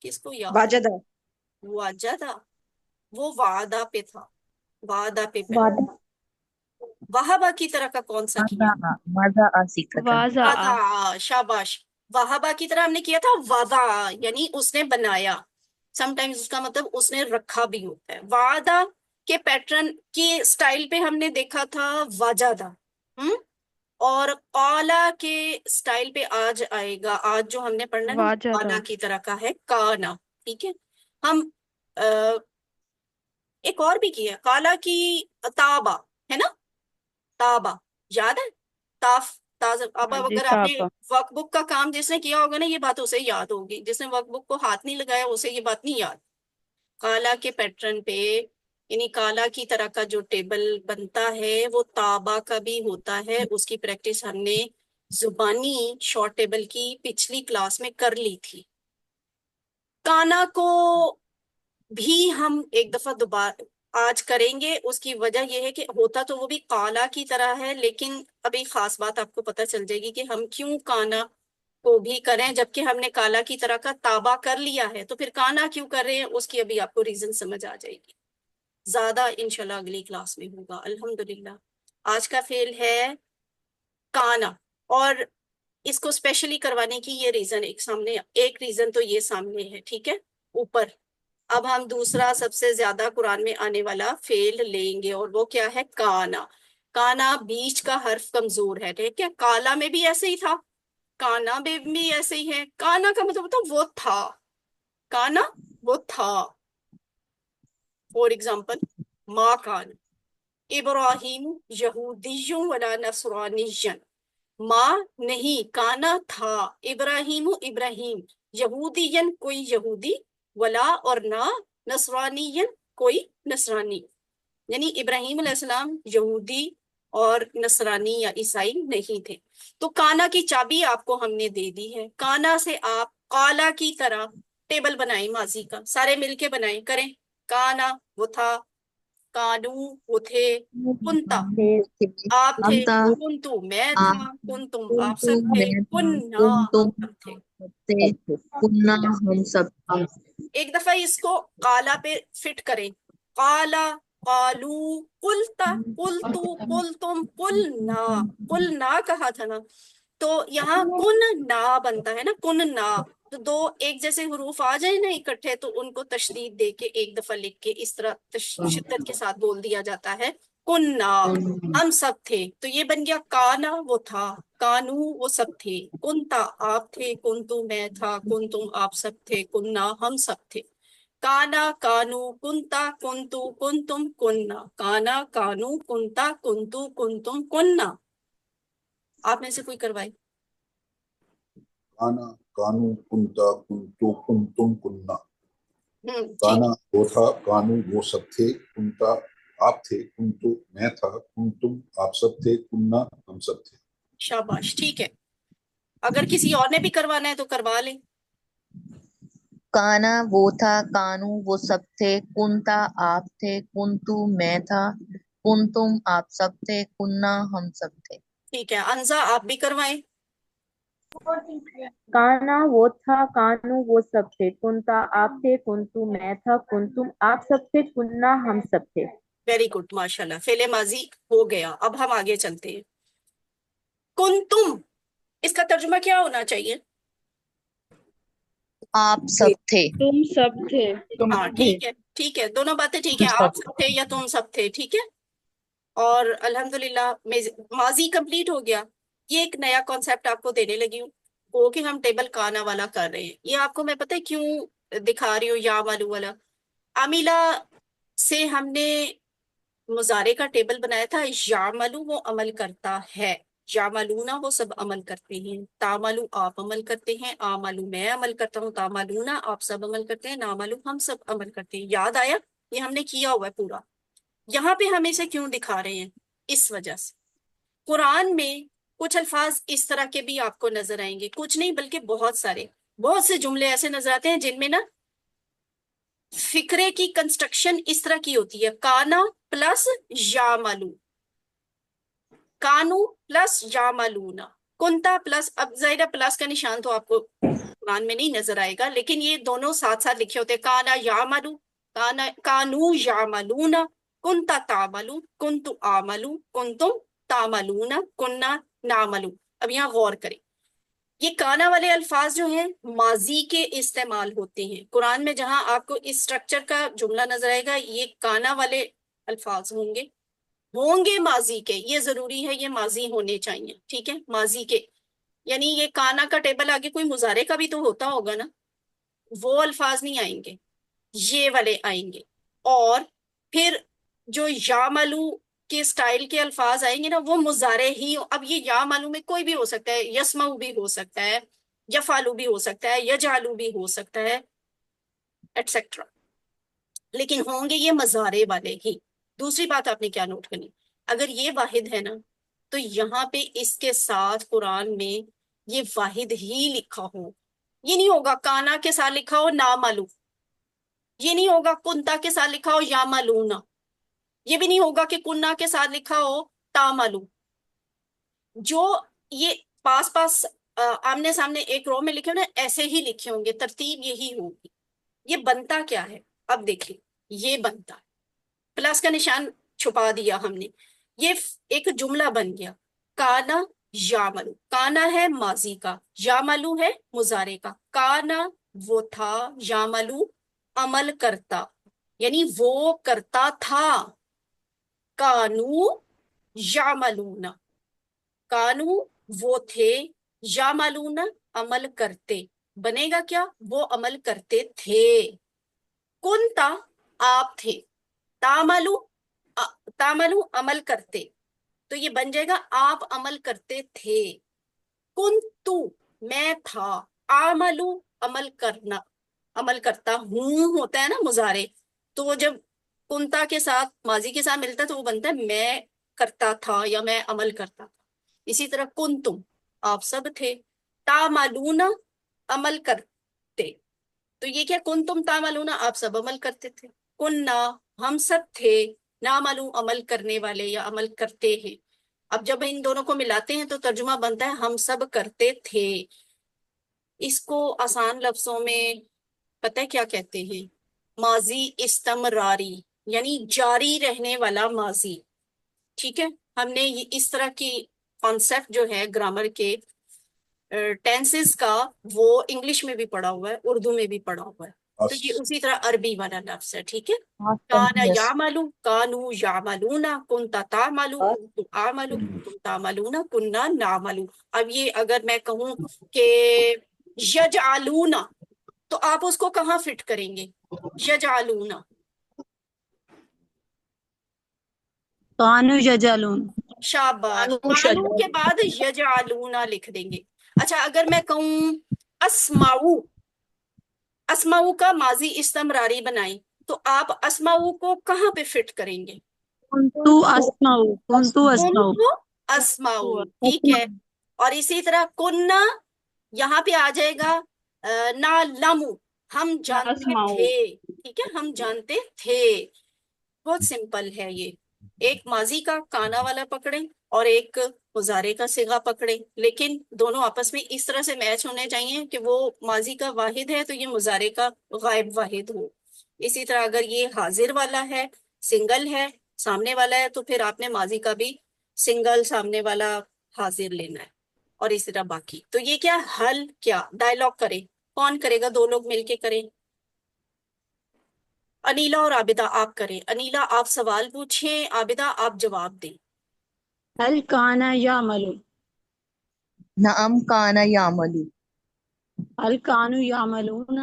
کس کو یاد؟ واجدہ. وجدہ، وہ وعدہ پہ تھا، وعدہ پہ پہلا. وعدہ وہابا کی طرح کا کون سا کیا؟ مزہ سیکھا تھا. وضع، شاباش. وہابا کی طرح ہم نے کیا تھا وضع، یعنی اس نے بنایا. سم ٹائمز اس کا مطلب اس نے رکھا بھی ہوتا ہے. وعدہ کے پیٹرن کی سٹائل پہ ہم نے دیکھا تھا وجدہ، اور قالا کے سٹائل پہ آج آئے گا، آج جو ہم نے پڑھنا ہے نا قالا کی طرح کا ہے کانا. ٹھیک ہے، ہم ایک اور بھی کیا قالا کی تابا ہے نا، تابا یاد ہے، تاف تاز. اب اگر آپ نے ورک بک کا کام جس نے کیا ہوگا نا، یہ بات اسے یاد ہوگی، جس نے ورک بک کو ہاتھ نہیں لگایا اسے یہ بات نہیں یاد. کالا کے پیٹرن پہ، یعنی کالا کی طرح کا جو ٹیبل بنتا ہے وہ تابا کا بھی ہوتا ہے. اس کی پریکٹس ہم نے زبانی شارٹ ٹیبل کی پچھلی کلاس میں کر لی تھی. کانا کو بھی ہم ایک دفعہ دوبارہ آج کریں گے. اس کی وجہ یہ ہے کہ ہوتا تو وہ بھی کالا کی طرح ہے، لیکن ابھی خاص بات آپ کو پتہ چل جائے گی کہ ہم کیوں کانا کو بھی کریں جبکہ ہم نے کالا کی طرح کا تابا کر لیا ہے. تو پھر کانا کیوں کر رہے ہیں، اس کی ابھی آپ کو ریزن سمجھ آ جائے گی. زیادہ انشاءاللہ اگلی کلاس میں ہوگا. الحمدللہ آج کا فعل ہے کانا، اور اس کو اسپیشلی کروانے کی یہ ریزن ایک ریزن تو یہ سامنے ہے. ٹھیک ہے، اوپر. اب ہم دوسرا سب سے زیادہ قرآن میں آنے والا فعل لیں گے، اور وہ کیا ہے، کانا. کانا بیچ کا حرف کمزور ہے. ٹھیک ہے، کالا میں بھی ایسے ہی تھا، کانا میں بھی ایسے ہی ہے. کانا کا مطلب ہوتا وہ تھا، کانا وہ تھا. فور ایگزامپل، ما کان ابراہیم یہودی ولا نصرانی، ماں نہیں، کانا تھا، ابراہیم ابراہیم، یہودین کوئی یہودی، ولا اور نہ، نصرانی کوئی نصرانی. یعنی ابراہیم علیہ السلام یہودی اور نصرانی یا عیسائی نہیں تھے. تو کانا کی چابی آپ کو ہم نے دے دی ہے. کانا سے آپ قالا کی طرح ٹیبل بنائیں، ماضی کا سارے مل کے بنائیں، کریں. کانا وہ تھا، کانو وہ تھے، کنتا آپ تھے، کنتو میں تھا، کنتم آپ سب تھے، کننا ہم سب تھے. کننا ہم سب تھے. ایک دفعہ اس کو قالا پہ فٹ کریں. قالا، قالو، قلتا، قلتو، قلتم، قلنا. قلنا کہا تھا نا، تو یہاں کن نا بنتا ہے نا، کن نا. تو دو ایک جیسے حروف آ جائیں نا اکٹھے تو ان کو تشدید دے کے ایک دفعہ لکھ کے اس طرح شدت کے ساتھ بول دیا جاتا ہے، کننا ہم سب تھے. تو یہ بن گیا کانا وہ تھا، کانو وہ سب تھے، کنتا آپ تھے، کنتو میں تھا، کنتم آپ سب تھے، کننا ہم سب تھے. کانا، کانو، کنتا، کنتو، کنتم، کننا. کانا، کانو، کنتا، کنتو، کنتم، کننا. آپ میں سے کوئی کروائے. کانا کانو کنتا کنتو کنتم کننا. ٹھیک کانا وہ تھا، کانو وہ سب تھے، کنتا آپ تھے، کنتو میں تھا، کنتم آپ سب تھے، کننا ہم سب تھے. شاباش. ٹھیک ہے، اگر کسی اور نے بھی کروانا ہے تو کروا لیں. کانا وہ تھا، کانو وہ سب تھے، کنتا آپ تھے، کنتو میں تھا، کنتم آپ سب تھے، کننا ہم سب تھے. ٹھیک ہے، انزا آپ بھی کروائیں. کانا وہ تھا، کانو وہ سب تھے، کنتا آپ تھے، کنتو میں تھا، کنتم آپ سب تھے، کننا ہم سب تھے. ویری گڈ، ماشاء اللہ. فعل ماضی ہو گیا. اب ہم آگے چلتے ہیں. کنتم، اس کا ترجمہ کیا ہونا چاہیے؟ آپ سب تھے. تم سب تھے. ہاں ٹھیک ہے، ٹھیک ہے، دونوں باتیں ٹھیک ہے. آپ سب تھے یا تم سب تھے، ٹھیک ہے. اور الحمدللہ ماضی کمپلیٹ ہو گیا. یہ ایک نیا کانسیپٹ آپ کو دینے لگی ہوں وہ کہ ہم ٹیبل کانا والا کر رہے ہیں. یہ آپ کو میں پتہ ہے کیوں دکھا رہی ہوں یا مالو والا. عاملہ سے ہم نے مضارع کا ٹیبل بنایا تھا. یعملو وہ عمل کرتا ہے، یعملونا وہ سب عمل کرتے ہیں، تعملو آپ عمل کرتے ہیں، آملو میں عمل کرتا ہوں، تعملونا آپ سب عمل کرتے ہیں، نعملو ہم سب عمل کرتے ہیں. یاد آیا؟ یہ ہم نے کیا ہوا ہے پورا. یہاں پہ ہم اسے کیوں دکھا رہے ہیں؟ اس وجہ سے قرآن میں کچھ الفاظ اس طرح کے بھی آپ کو نظر آئیں گے، کچھ نہیں بلکہ بہت سے جملے ایسے نظر آتے ہیں جن میں نا فکرے کی کنسٹرکشن اس طرح کی ہوتی ہے. کانا پلس یاملو، کانو پلس یاملونا، کنتا پلس، اب ظاہرہ پلس کا نشان تو آپ کو قرآن میں نہیں نظر آئے گا، لیکن یہ دونوں ساتھ ساتھ لکھے ہوتے ہیں. کانا یاملو، کانو یاملونا، کنتا تعملو، کنتو آملو، کنتم تعملونا، کننا نعملو. اب یہاں غور کریں، یہ کانا والے الفاظ جو ہیں ماضی کے استعمال ہوتے ہیں قرآن میں. جہاں آپ کو اس سٹرکچر کا جملہ نظر آئے گا یہ کانا والے الفاظ ہوں گے ماضی کے. یہ ضروری ہے، یہ ماضی ہونے چاہیے، ٹھیک ہے، ماضی کے. یعنی یہ کانا کا ٹیبل آگے کوئی مضارع کا بھی تو ہوتا ہوگا نا، وہ الفاظ نہیں آئیں گے، یہ والے آئیں گے. اور پھر جو یعملو کے سٹائل کے الفاظ آئیں گے نا وہ مضارع ہی. اب یہ یعملو میں کوئی بھی ہو سکتا ہے، یسمعو بھی ہو سکتا ہے، یفعلو بھی ہو سکتا ہے، یجعلو بھی ہو سکتا ہے، ایٹسیٹرا، لیکن ہوں گے یہ مضارع والے ہی. دوسری بات آپ نے کیا نوٹ کرنی، اگر یہ واحد ہے نا تو یہاں پہ اس کے ساتھ قرآن میں یہ واحد ہی لکھا ہو. یہ نہیں ہوگا کانا کے ساتھ لکھا ہو ناملو، یہ نہیں ہوگا کنتا کے ساتھ لکھا ہو یاملونا، یہ بھی نہیں ہوگا کہ کننا کے ساتھ لکھا ہو تاملو. جو یہ پاس پاس آمنے سامنے ایک رو میں لکھے ہو نا ایسے ہی لکھے ہوں گے، ترتیب یہی ہوگی. یہ بنتا کیا ہے اب دیکھیں، یہ بنتا پلس کا نشان چھپا دیا ہم نے، یہ ایک جملہ بن گیا. کانا یاملو، کانا ہے ماضی کا، یاملو ہے مضارع کا. کانا وہ تھا، یاملو عمل کرتا، یعنی وہ کرتا تھا. کانو یعملون، کانو وہ تھے، یعملون عمل کرتے. بنے گا کیا؟ وہ عمل کرتے تھے. کنتا آپ تھے، تعملو تعملو عمل کرتے، تو یہ بن جائے گا آپ عمل کرتے تھے. کنتو میں تھا، عملو عمل کرنا، عمل کرتا ہوں ہوتا ہے نا مضارع، تو وہ جب کنتا کے ساتھ ماضی کے ساتھ ملتا ہے تو وہ بنتا ہے میں کرتا تھا یا میں عمل کرتا تھا. اسی طرح کنتم آپ سب تھے، تعملون عمل کرتے، تو یہ کیا کنتم تعملون آپ سب عمل کرتے تھے. کننا ہم سب تھے، نعملو عمل کرنے والے یا عمل کرتے ہیں. اب جب ان دونوں کو ملاتے ہیں تو ترجمہ بنتا ہے ہم سب کرتے تھے. اس کو آسان لفظوں میں پتہ ہے کیا کہتے ہیں؟ ماضی استمراری، یعنی جاری رہنے والا ماضی. ٹھیک ہے، ہم نے اس طرح کی کانسیپٹ جو ہے گرامر کے ٹینسز کا وہ انگلش میں بھی پڑھا ہوا ہے، اردو میں بھی پڑھا ہوا ہے. تو یہ اسی طرح عربی والا لفظ ہے. ٹھیک ہے، کانا یعملو، کانو یعملون، کنتا تعملو، کنتم اعملو، کنتم تعملون، کننا نعملو. اب یہ اگر میں کہوں کہ یجعلون تو آپ اس کو کہاں فٹ کریں گے؟ یجعلون، کانو یجعلون، شاباش، کانو کے بعد یجعلون لکھ دیں گے. اچھا اگر میں کہوں اسمعو، اسمعو کا ماضی استمراری بنائیں تو آپ اسمعو کو کہاں پہ فٹ کریں گے؟ کنتو اسمعو، کنتو اسمعو، کنتو اسمعو، ٹھیک ہے. اور اسی طرح کننا یہاں پہ آ جائے گا نعلمو، ہم جانتے تھے. ٹھیک ہے، ہم جانتے تھے. بہت سمپل ہے یہ. ایک ماضی کا کانا والا پکڑیں اور ایک مضارع کا صیغہ پکڑیں، لیکن دونوں آپس میں اس طرح سے میچ ہونے چاہیے کہ وہ ماضی کا واحد ہے تو یہ مضارع کا غائب واحد ہو. اسی طرح اگر یہ حاضر والا ہے، سنگل ہے، سامنے والا ہے، تو پھر آپ نے ماضی کا بھی سنگل سامنے والا حاضر لینا ہے، اور اس طرح باقی. تو یہ کیا حل، کیا ڈائلاگ کرے، کون کرے گا؟ دو لوگ مل کے کریں. انیلا اور عابدہ آپ کریں. انیلا آپ سوال پوچھیں, عابدہ آپ جواب دیں. هل كان يعمل نعم كان يعمل. هل كانوا يعملون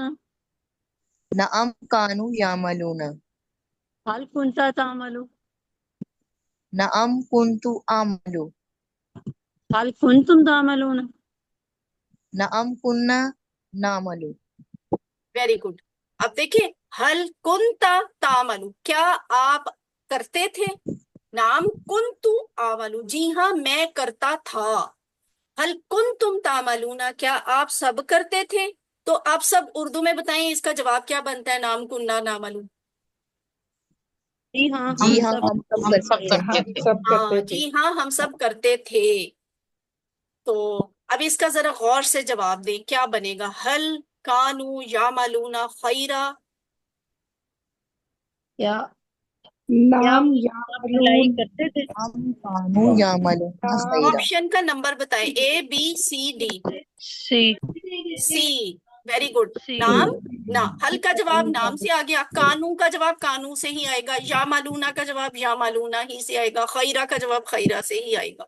نعم كانوا يعملون. هل كنت تعمل نعم كنت أعمل. هل كنتم تعملون نعم كنا نعمل. Very good. اب دیکھیں, حل کنتا تعملو, کیا آپ کرتے تھے؟ نام کنتو آملو, جی ہاں میں کرتا تھا. حل کنتم تعملون, کیا آپ سب کرتے تھے؟ تو آپ سب اردو میں بتائیں اس کا جواب کیا بنتا ہے نام کننا نعملو. جی ہاں جی ہم ہاں سب ہم سب ہم سب کرتے ہیں. کرتے تھے سب کرتے ہاں تھے. جی ہاں ہم سب کرتے تھے. تو اب اس کا ذرا غور سے جواب دیں, کیا بنے گا؟ حل کانو یعملون خیرا. یا نام آپ بھلائی یعملون. کرتے تھے. ہم كانوا يعملون خيرا. آپشن کا نمبر بتائیں, A B C D. C C. Very good. C نام نا, حل کا جواب نام سے آ گیا, کانو کا جواب کانو سے ہی آئے گا, یا مالونا کا جواب یا مالونا ہی سے آئے گا, خیرہ کا جواب خیرہ سے ہی آئے گا.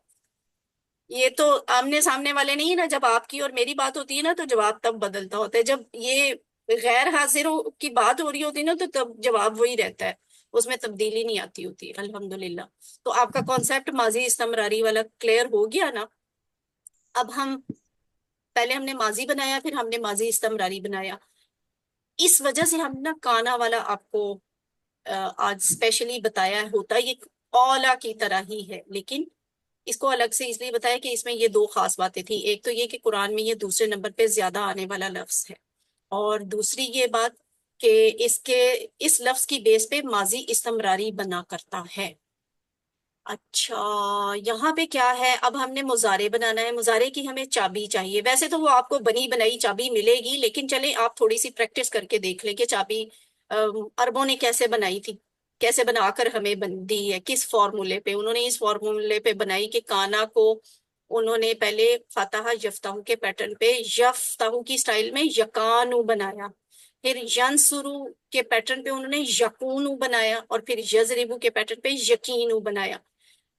یہ تو آمنے سامنے والے نہیں نا, جب آپ کی اور میری بات ہوتی ہے نا تو جواب تب بدلتا ہوتا ہے. جب یہ غیر حاضروں کی بات ہو رہی ہوتی ہے نا تو تب جواب وہی رہتا ہے, اس میں تبدیلی نہیں آتی ہوتی. الحمدللہ. تو آپ کا کانسیپٹ ماضی استمراری والا کلیئر ہو گیا نا. اب ہم پہلے ہم نے ماضی بنایا, پھر ہم نے ماضی استمراری بنایا. اس وجہ سے ہم نا کانا والا آپ کو آج اسپیشلی بتایا ہے. ہوتا یہ اولا کی طرح ہی ہے, لیکن اس کو الگ سے اس لیے بتایا کہ اس میں یہ دو خاص باتیں تھیں. ایک تو یہ کہ قرآن میں یہ دوسرے نمبر پہ زیادہ آنے والا لفظ ہے, اور دوسری یہ بات کہ اس لفظ کی بیس پہ ماضی استمراری بنا کرتا ہے. اچھا, یہاں پہ کیا ہے؟ اب ہم نے مضارع بنانا ہے. مضارع کی ہمیں چابی چاہیے. ویسے تو وہ آپ کو بنی بنائی چابی ملے گی, لیکن چلیں آپ تھوڑی سی پریکٹس کر کے دیکھ لیں کہ چابی عربوں نے کیسے بنائی تھی, کیسے بنا کر ہمیں دی ہے, کس فارمولے پہ. انہوں نے اس فارمولے پہ بنائی کہ کانا کو انہوں نے پہلے فتح یفتح کے پیٹرن پہ یفتح کی سٹائل میں یکانو بنایا, پھر ینصرو کے پیٹرن پہ انہوں نے یکونو بنایا, اور پھر یضربو کے پیٹرن پہ یقینو بنایا.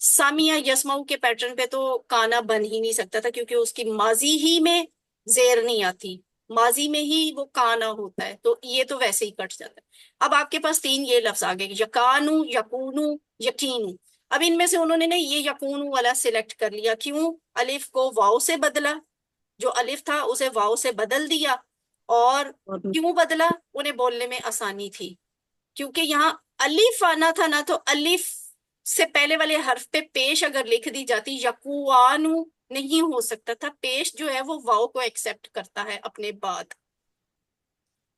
سامیہ یسمعو کے پیٹرن پہ تو کانا بن ہی نہیں سکتا تھا, کیونکہ اس کی ماضی ہی میں زیر نہیں آتی, ماضی میں ہی وہ کانا ہوتا ہے, تو یہ تو ویسے ہی کٹ جاتا ہے. اب آپ کے پاس تین یہ لفظ آ گئے, یکانو, یکونو, یقینو. اب ان میں سے انہوں نے یہ یکونو والا سلیکٹ کر لیا. کیوں؟ الف کو واو سے بدلا, جو الف تھا اسے واو سے بدل دیا. اور کیوں بدلا؟ انہیں بولنے میں آسانی تھی, کیونکہ یہاں الف آنا تھا نا, تو الف سے پہلے والے حرف پہ پیش اگر لکھ دی جاتی یقوانو نہیں ہو سکتا تھا. پیش جو ہے وہ واو کو ایکسپٹ کرتا ہے اپنے بعد,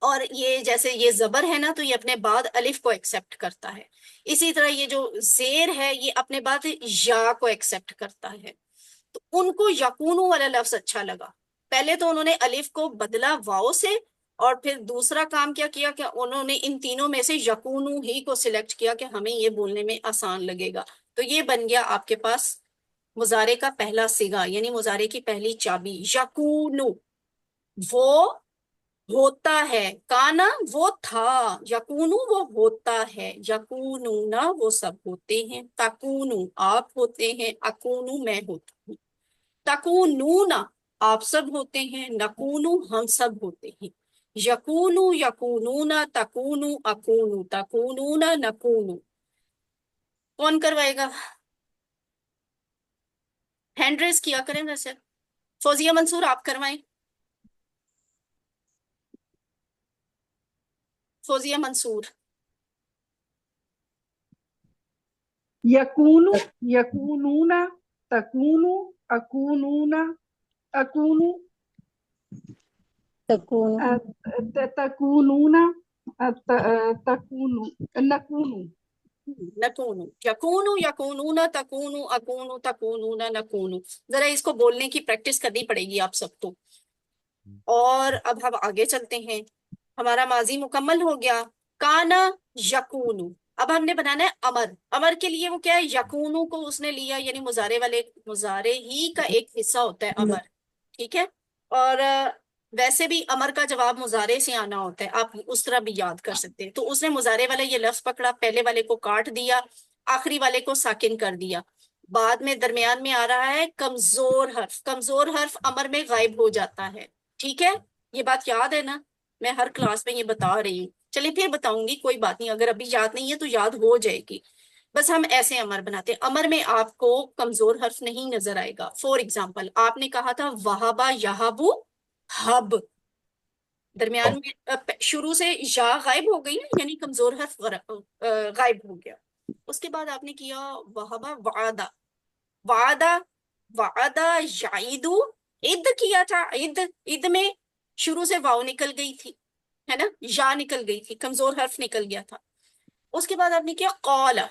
اور یہ جیسے یہ زبر ہے نا تو یہ اپنے بعد الف کو ایکسپٹ کرتا ہے. اسی طرح یہ جو زیر ہے یہ اپنے بعد یا کو ایکسپٹ کرتا ہے. تو ان کو یقونو والا لفظ اچھا لگا. پہلے تو انہوں نے الف کو بدلا واو سے, اور پھر دوسرا کام کیا کیا کہ انہوں نے ان تینوں میں سے یقونو ہی کو سلیکٹ کیا کہ ہمیں یہ بولنے میں آسان لگے گا. تو یہ بن گیا آپ کے پاس مضارع کا پہلا صیغہ, یعنی مضارع کی پہلی چابی. یقونو وہ ہوتا ہے, کانا وہ تھا, یقونو وہ ہوتا ہے, یقونونا وہ سب ہوتے ہیں, تکونو آپ ہوتے ہیں, اکونو میں ہوتا ہوں, تکونونا آپ سب ہوتے ہیں, نکونو ہم سب ہوتے ہیں, یکونو یکونونا, تکونو اکونو, تکونونا نکونو. کون کروائے گا؟ ہینڈ ریز کیا کریں ویسے. فوزیہ منصور آپ کروائیں. فوزیہ منصور. یکونو یکونون, تکونو اکونون, اکونو تکون تکونون, تکونو نکونو. نکونو, یکونو یکونونا, تکونو اکونو, تکونونا نکونو. ذرا اس کو بولنے کی پریکٹس کرنی پڑے گی آپ سب کو. اور اب ہم آگے چلتے ہیں. ہمارا ماضی مکمل ہو گیا, کانا یکونو. اب ہم نے بنانا ہے امر. امر کے لیے وہ کیا ہے؟ یکونو کو اس نے لیا, یعنی مضارع ہی کا ایک حصہ ہوتا ہے امر, ٹھیک ہے. اور ویسے بھی امر کا جواب مضارع سے آنا ہوتا ہے، آپ اس طرح بھی یاد کر سکتے ہیں. تو اس نے مضارع والا یہ لفظ پکڑا، پہلے والے کو کاٹ دیا، آخری والے کو ساکن کر دیا، بعد میں درمیان میں آ رہا ہے کمزور حرف. کمزور حرف امر میں غائب ہو جاتا ہے. ٹھیک ہے، یہ بات یاد ہے نا؟ میں ہر کلاس میں یہ بتا رہی ہوں. چلیے پھر بتاؤں گی، کوئی بات نہیں، اگر ابھی یاد نہیں ہے تو یاد ہو جائے گی. بس ہم ایسے امر بناتے ہیں. امر میں آپ کو کمزور حرف نہیں نظر آئے گا. فور ایگزامپل آپ نے کہا تھا وہابا یہابو ہب، درمیان میں شروع سے یا غائب ہو گئی نا، یعنی کمزور حرف غائب ہو گیا. اس کے بعد آپ نے کیا وہابا وعدہ، وعدہ وعدہ یعیدو، عد کیا تھا، عد میں شروع سے واو نکل گئی تھی، ہے نا، یا نکل گئی تھی، کمزور حرف نکل گیا تھا. اس کے بعد آپ نے کیا قالا.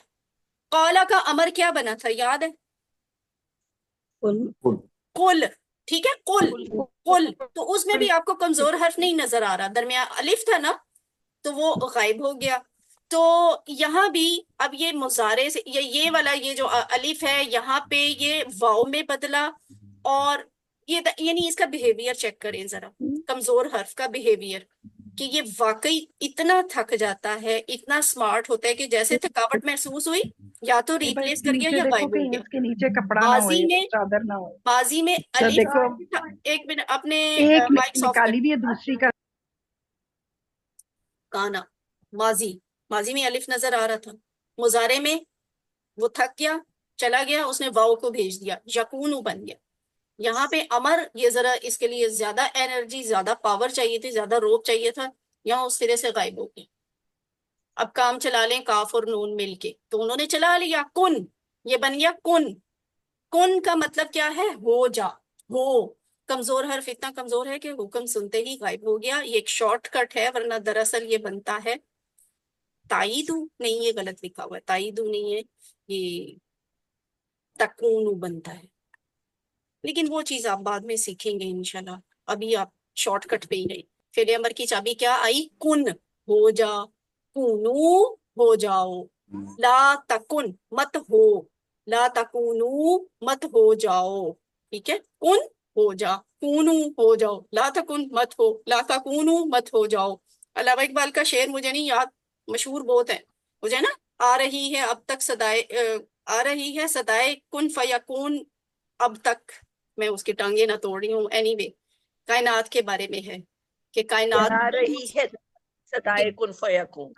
قالا کا امر کیا بنا تھا یاد ہے؟ قل. ٹھیک ہے، قل قل. تو اس میں بھی آپ کو کمزور حرف نہیں نظر آ رہا، درمیان الف تھا نا، تو وہ غائب ہو گیا. تو یہاں بھی اب یہ مضارع سے یہ والا یہ جو الف ہے یہاں پہ یہ واو میں بدلا، اور یہ یعنی اس کا بیہیویئر چیک کریں ذرا، کمزور حرف کا بیہیویئر، کہ یہ واقعی اتنا تھک جاتا ہے، اتنا سمارٹ ہوتا ہے کہ جیسے تھکاوٹ محسوس ہوئی یا تو ریپلیس کر گیا نیچے یا دیکھو غائب ہو کہیں گیا. اس کے نیچے کپڑا نہ ماضی ہوئے، میں چادر نہ ہوئے. ماضی میں تو الف، دیکھو ایک منٹ اپنے ایک مائک آف کر. نکالی بھی ہے، دوسری کا کانا ماضی، ماضی میں الف نظر آ رہا تھا. مضارع میں وہ تھک گیا، چلا گیا، اس نے واؤ کو بھیج دیا، یکونو بن گیا. یہاں پہ امر یہ ذرا اس کے لیے زیادہ انرجی، زیادہ پاور چاہیے تھی، زیادہ روپ چاہیے تھا، یہاں اس سرے سے غائب ہو گیا. اب کام چلا لیں کاف اور نون مل کے، تو انہوں نے چلا لیا کن، یہ بن گیا کن. کن کا مطلب کیا ہے؟ ہو جا، ہو. کمزور حرف اتنا کمزور ہے کہ حکم سنتے ہی غائب ہو گیا. یہ ایک شارٹ کٹ ہے، ورنہ دراصل یہ بنتا ہے تائیدو. نہیں، یہ غلط لکھا ہوا ہے، تائیدو نہیں ہے، یہ تکونو بنتا ہے. لیکن وہ چیز آپ بعد میں سیکھیں گے انشاءاللہ، ابھی آپ شارٹ کٹ پہ ہی رہے. فعل امر کی چابی کیا آئی؟ کن، ہو جا، کونو ہو جاؤ، لا تکن مت ہو، لا تکونو مت ہو جاؤ. ٹھیک ہے، کن ہو جا، کونو ہو جاؤ، لا تکن مت ہو، لا تکونو مت ہو جاؤ. علامہ اقبال کا شعر مجھے نہیں یاد، مشہور بہت ہے مجھے نا، آ رہی ہے اب تک صدائے آ رہی ہے صدائے کن فیکون اب تک، میں اس کی ٹانگیں نہ توڑ رہی ہوں. اینی وے کائنات کے بارے میں ہے کہ کائنات آ رہی ہے صدائے کن فیکون.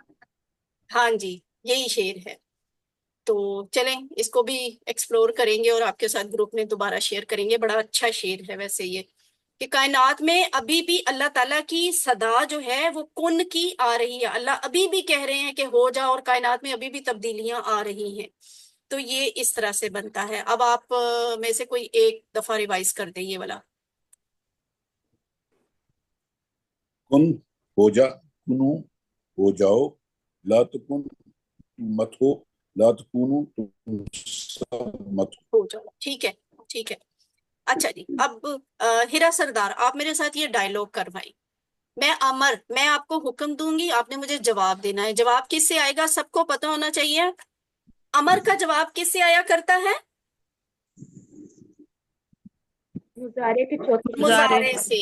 ہاں جی یہی شعر ہے. تو چلیں اس کو بھی ایکسپلور کریں گے اور آپ کے ساتھ گروپ میں دوبارہ شیئر کریں گے. بڑا اچھا شعر ہے ویسے یہ، کہ کائنات میں ابھی بھی اللہ تعالیٰ کی صدا جو ہے وہ کن کی آ رہی ہے. اللہ ابھی بھی کہہ رہے ہیں کہ ہو جا، اور کائنات میں ابھی بھی تبدیلیاں آ رہی ہیں. تو یہ اس طرح سے بنتا ہے. اب آپ میں سے کوئی ایک دفعہ ریوائز کر دیں یہ والا. کن ہو جا، کنو ہو جاؤ، لا تکن مت ہو، لا تکونو تم سب مت ہو. ہو جاؤ. ٹھیک ہے ٹھیک ہے. اچھا جی، اب ہیرا سردار آپ میرے ساتھ یہ ڈائلوگ کروائیں. میں آپ کو حکم دوں گی، آپ نے مجھے جواب دینا ہے. جواب کس سے آئے گا سب کو پتہ ہونا چاہیے. امر کا جواب کس سے آیا کرتا ہے؟ مضارع کے چوتھے مضارع. مضارع سے.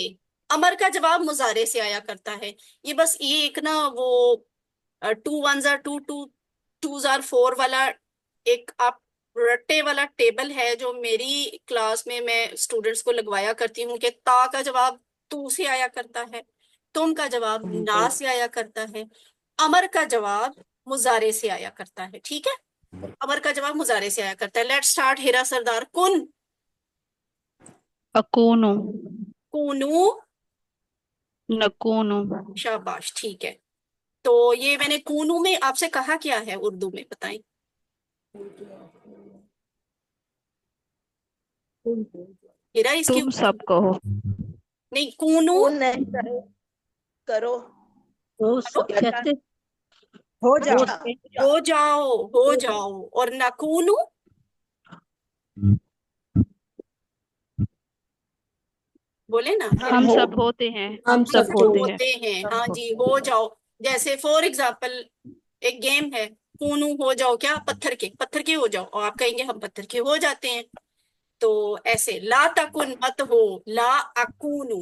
امر کا جواب مضارع سے آیا کرتا ہے. یہ بس یہ ایک نا وہ 2 1s are 2 2 2s are 4 والا ایک آپ رٹے والا ٹیبل ہے جو میری کلاس میں اسٹوڈنٹس کو لگوایا کرتی ہوں، کہ تا کا جواب تو سے آیا کرتا ہے، تم کا جواب نا سے آیا کرتا ہے، امر کا جواب مضارع سے آیا کرتا ہے. ٹھیک ہے، امر کا جواب مضارع سے آیا کرتا ہے. Late start. ہیرا سردار کن، اکونو، کونو. نکونو. شاباش، ٹھیک ہے. تو یہ میں نے کونو میں آپ سے کہا کیا ہے اردو میں بتائیں. ہیرا اس کی تم سب کہو. نہیں، کونو کون نہیں کرو، کرو ہو کہتے ہو جا. ہو جاؤ، ہو جاؤ. اور نکونو بولے نا، ہم سب ہوتے ہیں، ہم ہم سب سب ہوتے ہیں. ہوتے ہیں. ہاں جی، ہو جاؤ. جیسے فور ایگزامپل ایک گیم ہے، کونو ہو جاؤ، کیا پتھر کے ہو جاؤ، اور آپ کہیں گے ہم پتھر کے ہو جاتے ہیں. تو ایسے لا تکن مت ہو، لا اکونو.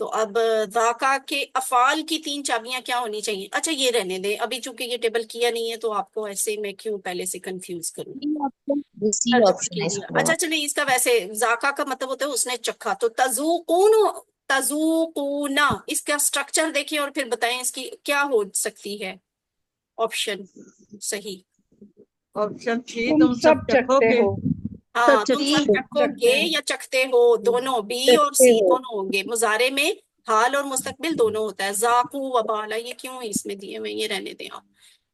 تو اب ذاکا کے افعال کی 3 چابیاں کیا ہونی چاہیے؟ اچھا یہ رہنے دیں، ابھی چونکہ یہ ٹیبل کیا نہیں ہے تو آپ کو ایسے میں کیوں پہلے سے کنفیوز کروں۔ سی ترجمہ آپشن ہے اس کیجیے۔ کا اچھا چلیں، اس کا ویسے ذاکا کا مطلب ہوتا ہے اس نے چکھا، تو تذوقونا اس کا سٹرکچر دیکھیں اور پھر بتائیں اس کی کیا ہو سکتی ہے آپشن صحیح۔ آپشن تھی تم تم سب سب چکھو چکھتے گے۔ ہو۔ ہاں تم سب چکھتے چکھو گے یا چکھتے ہو، دونوں بی اور چکھتے سی ہو۔ دونوں ہوں گے، مضارع میں حال اور مستقبل دونوں ہوتا ہے۔ ذاقو وبالا یہ کیوں اس میں دیے ہوئے، یہ رہنے دیں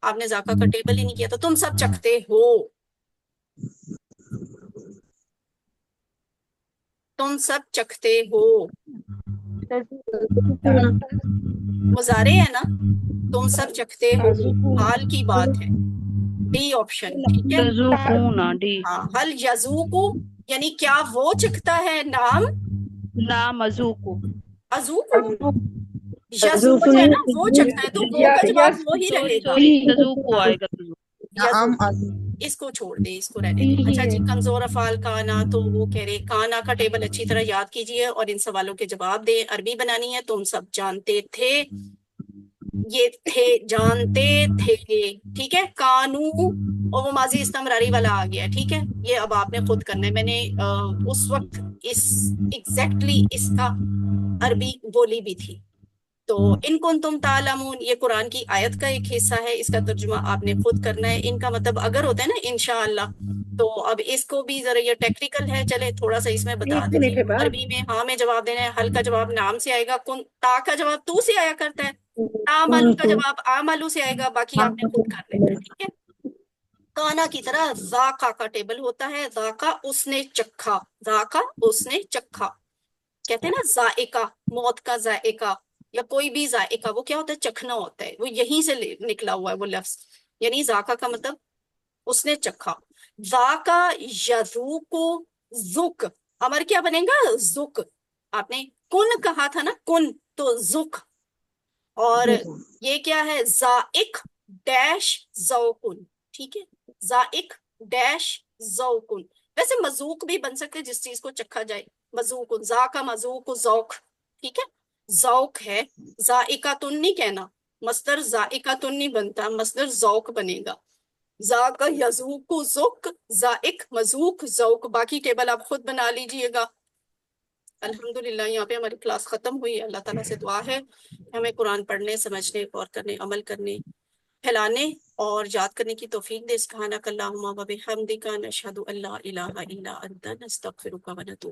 آپ نے ذاکا کا ٹیبل ہی نہیں کیا، تو تم سب چکھتے ہو، تم سب چکھتے ہو، مضارع ہے نا، تم سب چکھتے ہو، حال کی بات ہے، ڈی آپشن، ٹھیک ہے۔ تذوقون ڈی، ہاں حل یذوقو یعنی کیا وہ چکھتا ہے، نام لا مذوق، ازوقو، یذوق ہے نا وہ چکھتا ہے، تو وہ کا جواب وہ ہی رہے گا۔ سوری تذوق آئے گا، تذوق۔ نعم یذوق اس کو چھوڑ دیں، اس کو رہنے دیں۔ اچھا جی، کمزور افعال کانا، تو وہ کہہ رہے کانا کا ٹیبل اچھی طرح یاد کیجئے اور ان سوالوں کے جواب دیں۔ عربی بنانی ہے، تم سب جانتے تھے، یہ تھے جانتے تھے، ٹھیک ہے۔ کانو اور وہ ماضی استمراری والا آ گیا، ٹھیک ہے۔ یہ اب آپ نے خود کرنا ہے، میں نے اس وقت ایگزیکٹلی اس کا عربی بولی بھی تھی۔ تو ان کنتم تعلمون یہ قرآن کی آیت کا ایک حصہ ہے، اس کا ترجمہ آپ نے خود کرنا ہے۔ ان کا مطلب اگر ہوتا ہے نا انشاءاللہ، تو اب اس کو بھی ذرا یہ ٹیکنیکل ہے، چلے تھوڑا سا اس میں بتا ایک دیتی منٹ ہے ہوں۔ با، عربی میں ہاں میں جواب دینا ہے، حل کا جواب نام سے آئے گا، کن تا کا جواب تو سے آیا کرتا ہے، تعملو کا جواب آملو سے آئے گا، باقی آپ نے خود کر لینا ہے، ٹھیک ہے۔ کانا کی طرح ذاکا کا ٹیبل ہوتا ہے، ذاکا اس نے چکھا، ذاکا اس نے چکھا، کہتے ہیں نا ذائقہ، موت کا ذائقہ یا کوئی بھی ذائقہ، وہ کیا ہوتا ہے، چکھنا ہوتا ہے، وہ یہیں سے نکلا ہوا ہے وہ لفظ، یعنی ذاکا کا مطلب اس نے چکھا۔ ذاکا یذوق ذک، امر کیا بنے گا، ذک، آپ نے کن کہا تھا نا، کن تو ذک، اور یہ کیا ہے، ذائق ڈیش ذوقن، ٹھیک ہے، ذائق ڈیش ذوقن، ویسے مذوق بھی بن سکتے جس چیز کو چکھا جائے، مذوق، ذاکا مذوق ذوق، ٹھیک ہے، ذوق ہے، ذائقہ تن نہیں کہنا، مصدر ذائقہ تن نہیں بنتا، مصدر ذوق بنے گا، ذاکا یذوق ذوق، ذائق مذوق ذوق۔ باقی ٹیبل آپ خود بنا لیجئے گا۔ الحمدللہ یہاں پہ ہماری کلاس ختم ہوئی ہے۔ اللہ تعالیٰ سے دعا ہے کہ ہمیں قرآن پڑھنے، سمجھنے، غور کرنے، عمل کرنے، پھیلانے اور یاد کرنے کی توفیق دے۔ سبحانک اللہم و بحمدک، نشہد ان لا الہ الا انت، نستغفرک و نتوب